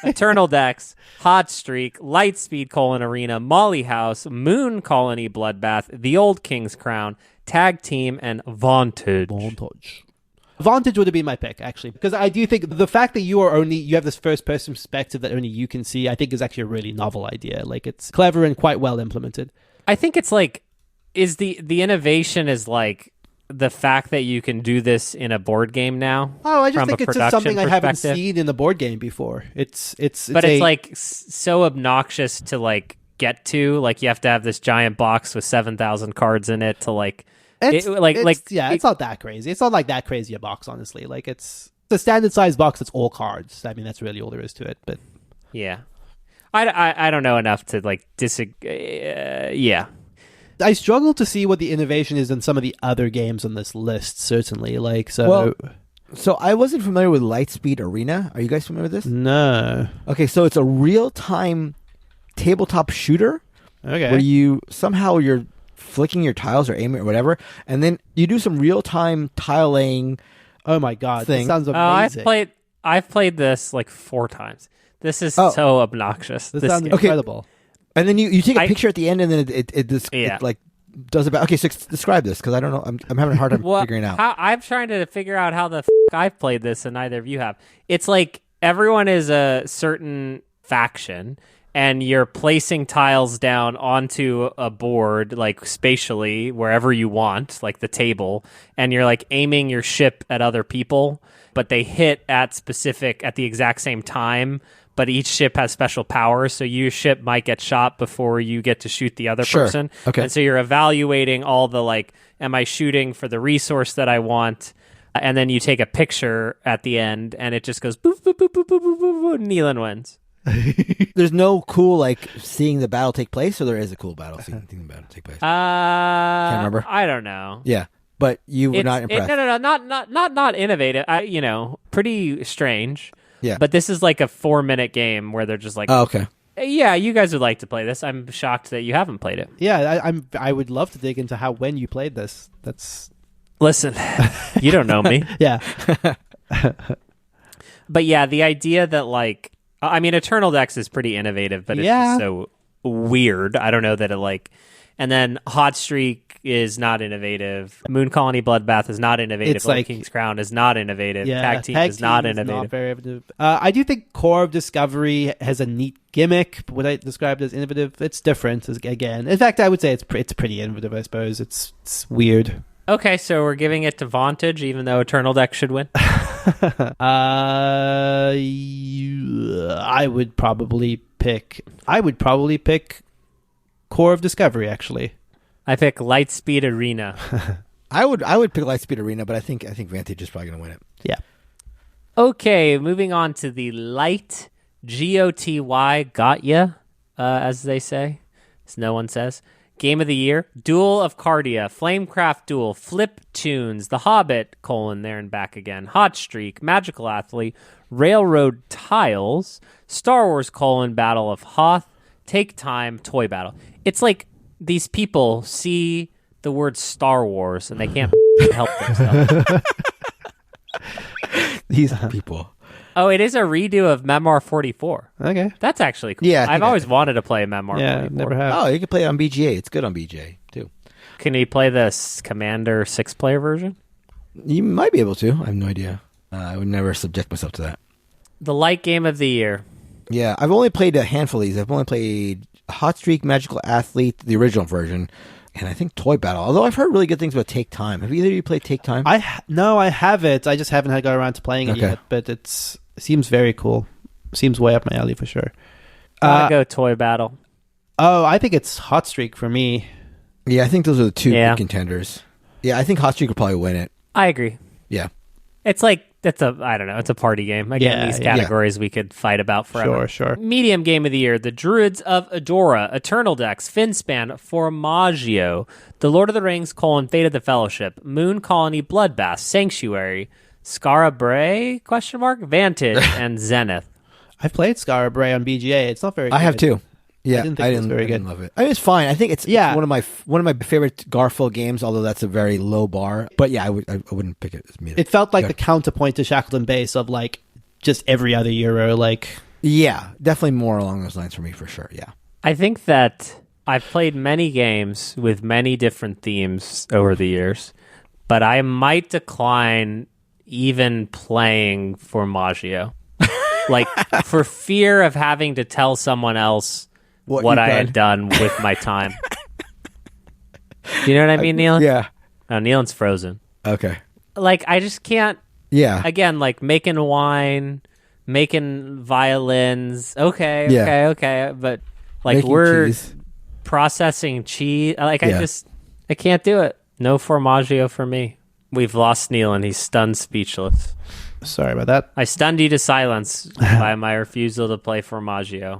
Eternal Decks, Hot Streak, Lightspeed, Arena, Molly House, Moon Colony Bloodbath, The Old King's Crown, Tag Team, and Vantage. Vantage would have been my pick, actually, because I do think the fact that you have this first-person perspective that only you can see, I think is actually a really novel idea. Like, it's clever and quite well implemented. I think it's like, is the innovation is like the fact that you can do this in a board game now. Oh, I just think it's just something I haven't seen in a board game before. It's like so obnoxious to like get to. Like you have to have this giant box with 7,000 cards in it to like. It's not that crazy. It's not like that crazy a box, honestly. Like it's a standard size box that's all cards. I mean, that's really all there is to it. But yeah, I don't know enough to like disagree. Yeah. I struggle to see what the innovation is in some of the other games on this list, certainly. So I wasn't familiar with Lightspeed Arena. Are you guys familiar with this? No. Okay, so it's a real-time tabletop shooter. Okay. Where you're flicking your tiles or aiming or whatever, and then you do some real-time tile laying. Oh my god, this sounds amazing. I've played this like 4 times. This is so obnoxious. This sounds incredible. And then you take a picture at the end, and then it like does about. Okay, so describe this because I don't know. I'm having a hard time figuring it out. I'm trying to figure out how the I've played this, and neither of you have. It's like everyone is a certain faction, and you're placing tiles down onto a board, like spatially wherever you want, like the table, and you're like aiming your ship at other people, but they hit at the exact same time. But each ship has special powers, so your ship might get shot before you get to shoot the other person. Okay. And so you're evaluating all the, like, am I shooting for the resource that I want? And then you take a picture at the end, and it just goes boop, boop, boop, boop, boop, boop, boop, boop, Nealon wins. There's no cool, like, seeing the battle take place, or there is a cool battle seeing the battle take place? Can't remember. I don't know. Yeah, but you were not impressed. No, not innovative. Pretty strange. Yeah. But this is like a 4-minute game where they're just like, oh, okay. Yeah, you guys would like to play this. I'm shocked that you haven't played it. Yeah, I would love to dig into when you played this. Listen, you don't know me. Yeah. But yeah, the idea that like, I mean, Eternal Decks is pretty innovative, but it's just so weird. I don't know that it like, and then Hot Streak is not innovative. Moon Colony Bloodbath is not innovative. It's like King's Crown is not innovative. Yeah, Tag Team is not innovative. Not very innovative. I do think Core of Discovery has a neat gimmick. What I described as innovative, it's different. Again, in fact, I would say it's pretty innovative. I suppose it's weird. Okay, so we're giving it to Vantage, even though Eternal Deck should win. I would probably pick Core of Discovery. Actually, I pick Lightspeed Arena. I would pick Lightspeed Arena, but I think Vantage is probably going to win it. Yeah. Okay, moving on to the light GOTY got ya, as they say, as no one says. Game of the Year: Duel of Cardia, Flamecraft Duel, Flip Tunes, The Hobbit: there and back again, Hot Streak, Magical Athlete, Railroad Tiles, Star Wars: Battle of Hoth, Take Time, Toy Battle. It's like these people see the word Star Wars and they can't help themselves. These people. Oh, it is a redo of Memoir 44. Okay. That's actually cool. Yeah, I've always wanted to play Memoir 44. Never have. Oh, you can play it on BGA. It's good on BGA, too. Can you play the Commander 6-player version? You might be able to. I have no idea. I would never subject myself to that. The light game of the year. Yeah, I've only played a handful of these. I've only played Hot Streak, Magical Athlete, the original version, And I think Toy Battle. Although I've heard really good things about Take Time. Have either of you played Take Time? No, I haven't. I just haven't got around to playing it yet. But it seems very cool. Seems way up my alley for sure. Gotta go Toy Battle. Oh, I think it's Hot Streak for me. Yeah, I think those are the two big contenders. Yeah, I think Hot Streak will probably win it. I agree. Yeah. It's like, it's a party game. Again, these categories we could fight about forever. Sure. Medium Game of the Year, The Druids of Adora, Eternal Dex, Finspan, Formaggio, The Lord of the Rings, Fate of the Fellowship, Moon Colony, Bloodbath, Sanctuary, Skara Brae, Vantage, and Zenith. I've played Skara Brae on BGA. It's not very good. I have too. Yeah, I didn't think it was very good. I didn't love it. I mean, it's fine. I think it's one of my favorite Garfield games, although that's a very low bar. But yeah, I wouldn't pick it as me. It felt like the counterpoint to Shackleton Base of like just every other Euro. Yeah, definitely more along those lines for me for sure. Yeah, I think that I've played many games with many different themes over the years, but I might decline even playing Formaggio, for fear of having to tell someone else what I had done with my time. Do you know what I mean, Nealon? Yeah. No, Nealon's frozen. Okay. I just can't. Yeah. Again, making wine, making violins. Okay. But making we're cheese. processing cheese. I can't do it. No Formaggio for me. We've lost Nealon. He's stunned speechless. Sorry about that. I stunned you to silence by my refusal to play Formaggio.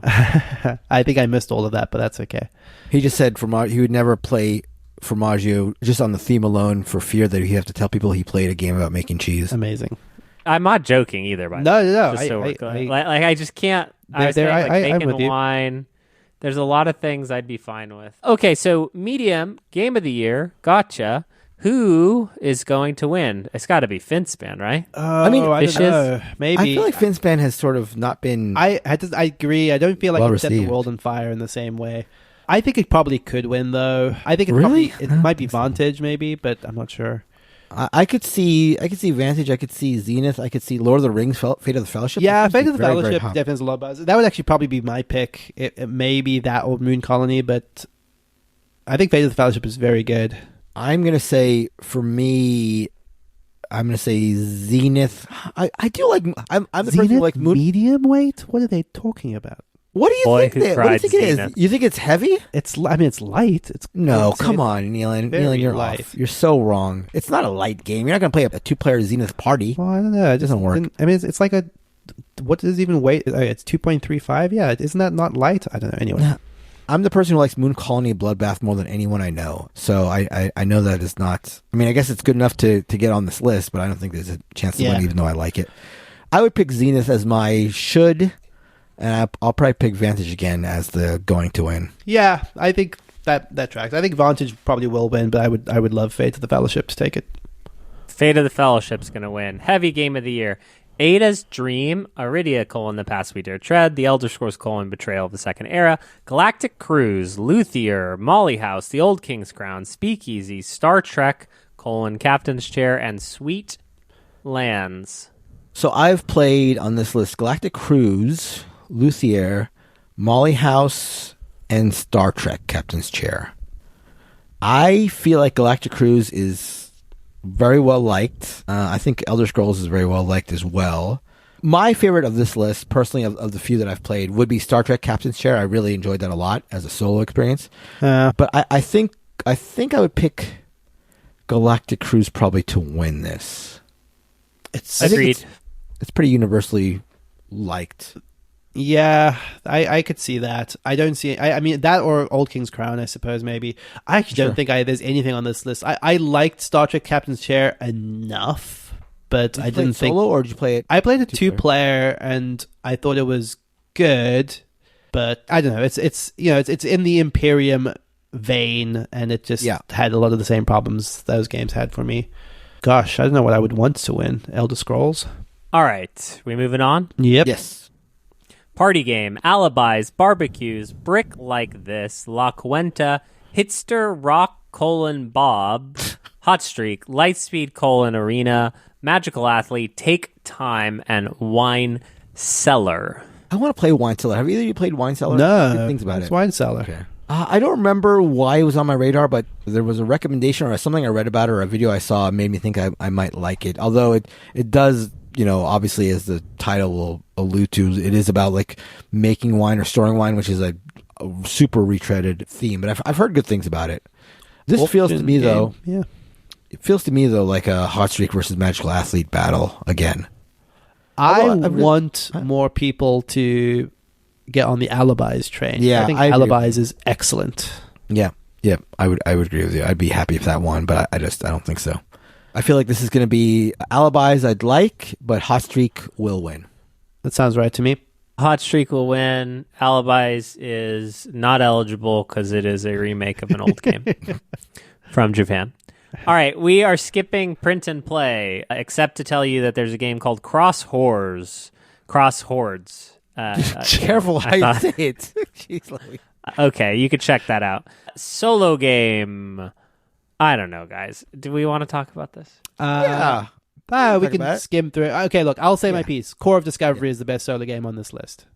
I think I missed all of that, but that's okay. He just said he would never play Formaggio just on the theme alone for fear that he'd have to tell people he played a game about making cheese. Amazing. I'm not joking either, by No. I just can't. Making wine. There's a lot of things I'd be fine with. Okay, so medium game of the year. Gotcha. Who is going to win? It's got to be Finspan, right? I don't know. Maybe. I feel like Finspan has sort of not been. I agree. I don't feel like it set the received. world on fire in the same way. I think it probably could win, though. I think it might be Vantage, maybe, but I'm not sure. I could see Vantage. I could see Zenith. I could see Lord of the Rings, Fate of the Fellowship. Yeah, Fate of the Fellowship definitely has a lot of buzz. That would actually probably be my pick. It may be that or Moon Colony, but I think Fate of the Fellowship is very good. I'm going to say, for me, I'm going to say Zenith. I do like... I'm the person who likes Moon... medium weight? What are they talking about? What do you think it is? You think it's heavy? It's light. Come on, Nealon, you're light. off. You're so wrong. It's not a light game. You're not going to play a two-player Zenith party. Well, I don't know. It doesn't work. It's like a... What does it even weight? It's 2.35? Yeah, isn't that not light? I don't know. Anyway. Yeah. I'm the person who likes Moon Colony Bloodbath more than anyone I know. So I know that it's not... I mean, I guess it's good enough to get on this list, but I don't think there's a chance to win, even though I like it. I would pick Zenith as my should, and I'll probably pick Vantage again as the going to win. Yeah, I think that tracks. I think Vantage probably will win, but I would love Fate of the Fellowship to take it. Fate of the Fellowship's going to win. Heavy game of the year. Ada's Dream, Iridia, The Past We Dare Tread, The Elder Scrolls, Betrayal of the Second Era, Galactic Cruise, Luthier, Molly House, The Old King's Crown, Speakeasy, Star Trek, Captain's Chair, and Sweet Lands. So I've played on this list Galactic Cruise, Luthier, Molly House, and Star Trek, Captain's Chair. I feel like Galactic Cruise is very well liked. I think Elder Scrolls is very well liked as well. My favorite of this list, personally, of the few that I've played, would be Star Trek Captain's Chair. I really enjoyed that a lot as a solo experience. But I think I would pick Galactic Cruise probably to win this. Agreed. It's pretty universally liked. Yeah, I could see that. I don't see... I mean, that or Old King's Crown, I suppose, maybe. I actually don't think there's anything on this list. I liked Star Trek Captain's Chair enough, but I didn't think... solo, or did you play it? I played a two-player, and I thought it was good, but I don't know. It's in the Imperium vein, and it just had a lot of the same problems those games had for me. Gosh, I don't know what I would want to win. Elder Scrolls? All right, we moving on? Yep. Yes. Party Game, Alibis, Barbecues, Brick Like This, La Cuenta, Hitster Rock, Bob, Hot Streak, Lightspeed, Arena, Magical Athlete, Take Time, and Wine Cellar. I want to play Wine Cellar. Have either of you played Wine Cellar? No. Good things about it's it. Wine Cellar. Okay. I don't remember why it was on my radar, but there was a recommendation or something I read about it or a video I saw made me think I might like it. Although it does, obviously as the title will allude to, it is about like making wine or storing wine, which is a super retreaded theme. But I've heard good things about it. This feels to me though, it feels to me though like a Hot Streak versus Magical Athlete battle again. I want more people to get on the Alibis train. Yeah, I think I agree. Alibis is excellent. Yeah, I would agree with you. I'd be happy if that won, but I don't think so. I feel like this is going to be Alibis I'd like, but Hot Streak will win. That sounds right to me. Hot Streak will win. Alibis is not eligible because it is a remake of an old game from Japan. All right, we are skipping print and play, except to tell you that there's a game called Cross Hordes. Careful how you say it. Jeez, Louie. Okay, you could check that out. Solo game. I don't know, guys. Do we want to talk about this? Yeah. We can skim through it. Okay, look, I'll say my piece. Core of Discovery is the best solo game on this list.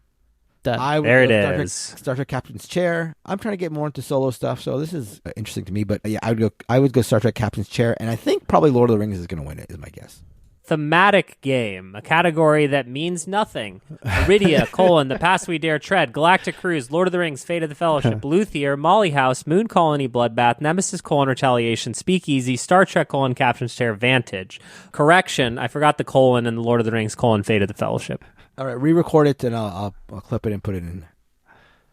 Done. There it is. Star Trek Captain's Chair. I'm trying to get more into solo stuff, so this is interesting to me. But yeah, I would go Star Trek Captain's Chair, and I think probably Lord of the Rings is going to win it, is my guess. Thematic game, a category that means nothing. Iridia, The Past We Dare Tread, Galactic Cruise, Lord of the Rings, Fate of the Fellowship, Luthier, Molly House, Moon Colony, Bloodbath, Nemesis, Retaliation, Speakeasy, Star Trek, Captain's Chair, Vantage. Correction, I forgot the colon in the Lord of the Rings, Fate of the Fellowship. All right, re-record it, and I'll clip it and put it in.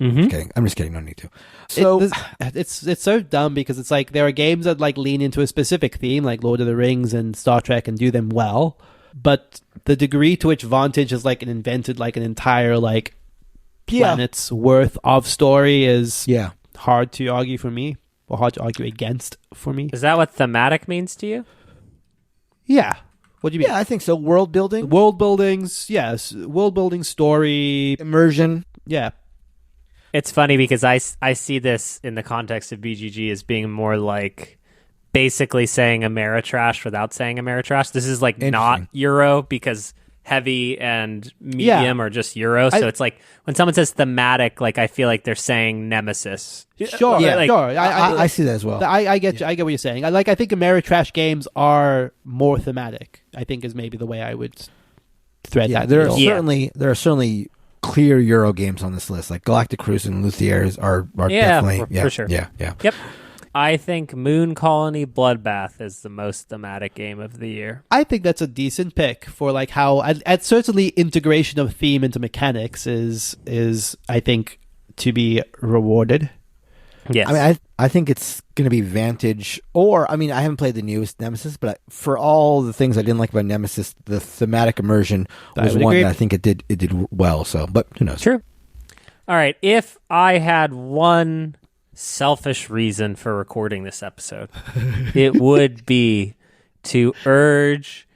Mm-hmm. I'm just kidding. No need to. So it's so dumb because it's like there are games that like lean into a specific theme, like Lord of the Rings and Star Trek, and do them well. But the degree to which Vantage has like invented like an entire like planet's worth of story is hard to argue for me, or hard to argue against for me. Is that what thematic means to you? Yeah. What do you mean? Yeah, I think so. World building, yes. World building, story, immersion. Yeah. It's funny because I see this in the context of BGG as being more like basically saying Ameritrash without saying Ameritrash. This is like not Euro because heavy and medium are just Euro. So it's like when someone says thematic, like I feel like they're saying Nemesis. Sure, like, sure. I see that as well. I get you. I get what you're saying. I think Ameritrash games are more thematic, I think is maybe the way I would thread that. There are certainly clear Euro games on this list, like Galactic Cruise and Luthiers are definitely for sure. Yeah. Yep. I think Moon Colony Bloodbath is the most thematic game of the year. I think that's a decent pick for like how at certainly integration of theme into mechanics is I think to be rewarded. Yes. I mean, I think it's going to be Vantage, or I haven't played the newest Nemesis, but for all the things I didn't like about Nemesis, the thematic immersion was one that I think it did well. So, but who knows? True. All right. If I had one selfish reason for recording this episode, it would be to urge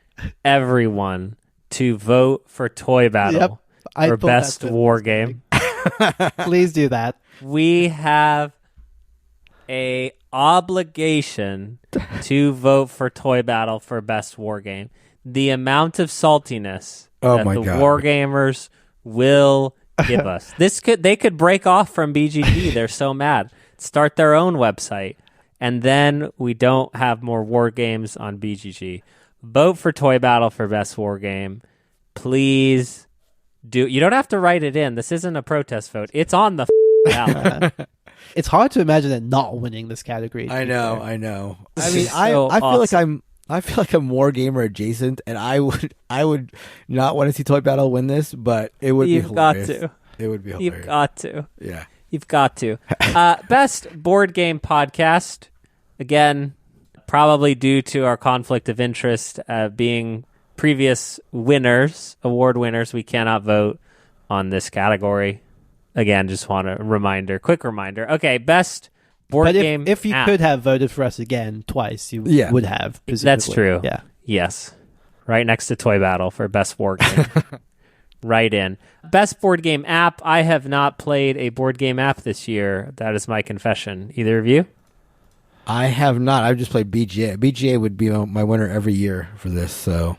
everyone to vote for Toy Battle for best war game. Please do that. We have a obligation to vote for Toy Battle for best war game. The amount of saltiness that the war gamers will give us. They could break off from BGG. They're so mad. Start their own website, and then we don't have more war games on BGG. Vote for Toy Battle for best war game. Please do. You don't have to write it in. This isn't a protest vote. It's on the ballot. It's hard to imagine it not winning this category. I know. I mean, so I feel like I'm war gamer adjacent, and I would not want to see Toy Battle win this, but it would be hilarious. Got to. It would be hilarious. You've got to. Yeah. You've got to. Best board game podcast. Again, probably due to our conflict of interest being previous winners, award winners, we cannot vote on this category. Again, just want a quick reminder. Okay, best board game if you app. could have voted for us again twice, you would have. Presumably. That's true. Yeah. Yes. Right next to Toy Battle for best board game. Right in. Best board game app. I have not played a board game app this year. That is my confession. Either of you? I have not. I've just played BGA. BGA would be my winner every year for this, so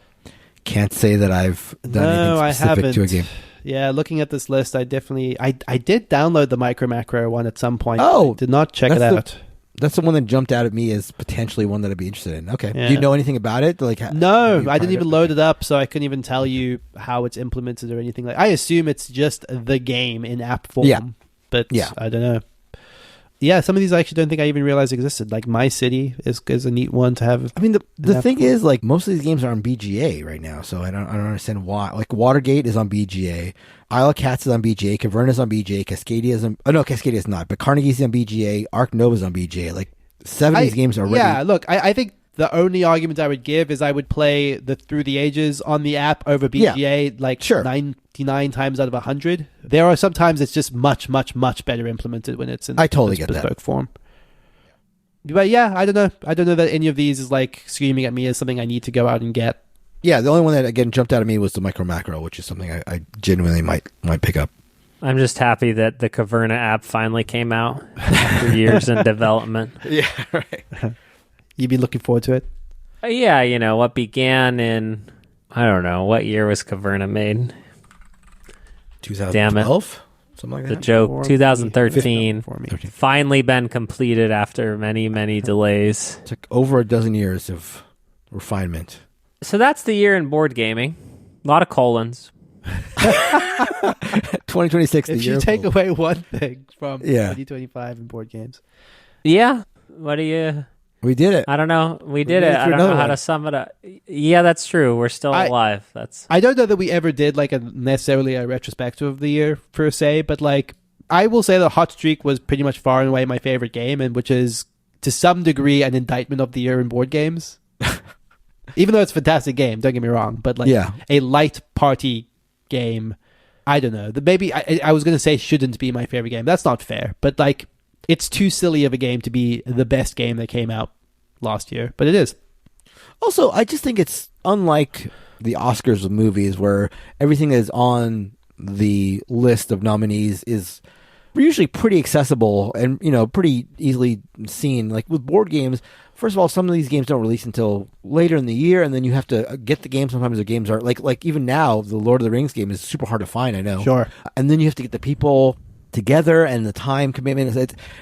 can't say that I've done anything specific to a game. Yeah, looking at this list, I did download the Micro Macro one at some point. Oh, I did not check it out. That's the one that jumped out at me as potentially one that I'd be interested in. Okay. Yeah. Do you know anything about it? No, I didn't even load it up, so I couldn't even tell you how it's implemented or anything. I assume it's just the game in app form. Yeah. But I don't know. Yeah, some of these I actually don't think I even realized existed. Like My City is a neat one to have. I mean, the thing is, like, most of these games are on BGA right now, so I don't understand why. Like, Watergate is on BGA, Isle of Cats is on BGA, Caverna's on BGA, Cascadia is on... Oh, no, Cascadia's not, but Carnegie's on BGA, Ark Nova's on BGA. Like, 7 of these games are ready. Yeah, look, I think the only argument I would give is I would play the Through the Ages on the app over BGA, sure. 99 times out of 100. There are sometimes it's just much, much, much better implemented when it's in I totally get bespoke that. form. But yeah, I don't know. I don't know that any of these is like screaming at me as something I need to go out and get. Yeah, the only one that, again, jumped out at me was the Micro Macro, which is something I genuinely might pick up. I'm just happy that the Caverna app finally came out after years in development. Yeah, right. You'd be looking forward to it? Yeah, what began in, I don't know, what year was Caverna made? 2012? Something like that? The joke, 2013. For me. Finally been completed after many, many delays. Took over a dozen years of refinement. So that's the year in board gaming. A lot of colons. 2026. If you take away one thing from 2025 in board games. Yeah. What do you... We did it. I don't know. We did it. I don't know how to sum it up. Yeah, that's true. We're still alive. I don't know that we ever did like necessarily a retrospective of the year per se, but like I will say that Hot Streak was pretty much far and away my favorite game, and which is to some degree an indictment of the year in board games. Even though it's a fantastic game, don't get me wrong, but like a light party game, I don't know. Maybe I was going to say shouldn't be my favorite game. That's not fair, but like it's too silly of a game to be the best game that came out last year, but it is. Also, I just think it's unlike the Oscars of movies where everything that is on the list of nominees is usually pretty accessible and, pretty easily seen. Like with board games, first of all, some of these games don't release until later in the year, and then you have to get the game. Sometimes the games are like even now, the Lord of the Rings game is super hard to find, I know. Sure. And then you have to get the people together and the time commitment.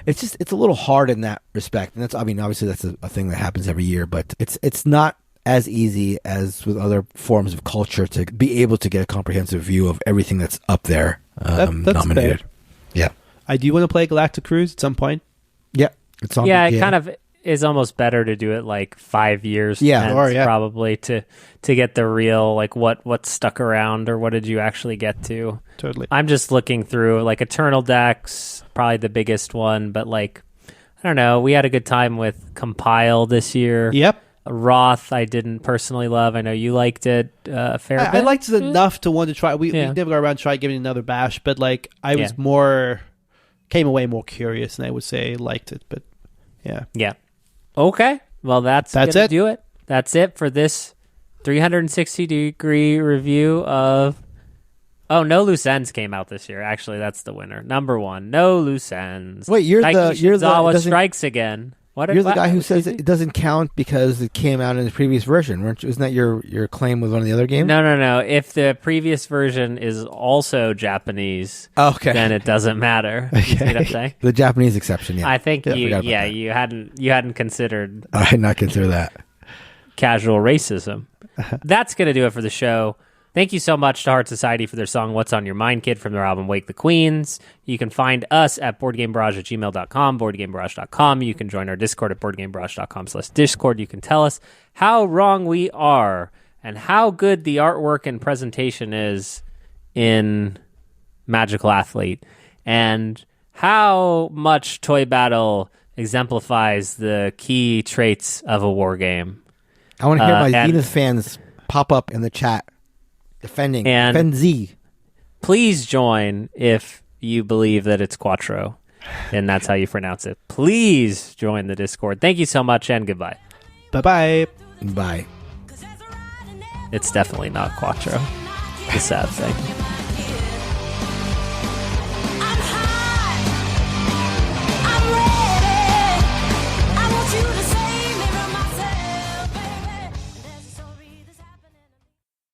It's a little hard in that respect. And obviously that's a thing that happens every year, but it's not as easy as with other forms of culture to be able to get a comprehensive view of everything that's up there that's nominated. Fair. Yeah. I do want to play Galactic Cruise at some point. Yeah. It's on. Yeah, it kind of is almost better to do it like 5 years probably to get the real like what stuck around or what did you actually get to. Totally. I'm just looking through like Eternal Decks, probably the biggest one, but like I don't know, we had a good time with Compile this year. Yep. Roth I didn't personally love. I know you liked it a fair bit. I liked it enough to want to try. We never got around to try giving it another bash, but like I was came away more curious and I would say liked it, but yeah. Yeah. Okay. Well, that's it. Do it. That's it for this 360-degree review of... Oh, No Loose Ends came out this year. Actually, that's the winner. Number 1, No Loose Ends. Wait, you're the strikes again. You're the guy who says it doesn't count because it came out in the previous version. Isn't that your claim with one of the other games? No. If the previous version is also Japanese, then it doesn't matter. Okay. You see what I'm saying? The Japanese exception, yeah. I think you hadn't considered. I had not considered that. Casual racism. That's going to do it for the show. Thank you so much to Heart Society for their song What's on Your Mind, Kid from their album Wake the Queens. You can find us at boardgamebarrage@gmail.com, boardgamebarrage.com. You can join our Discord at boardgamebarrage.com/Discord. You can tell us how wrong we are and how good the artwork and presentation is in Magical Athlete and how much Toy Battle exemplifies the key traits of a war game. I want to hear my Zenith fans pop up in the chat. Defend Z. Please join if you believe that it's Quattro, and that's how you pronounce it. Please join the Discord. Thank you so much, and goodbye. Bye-bye. Bye. It's definitely not Quattro. The sad thing.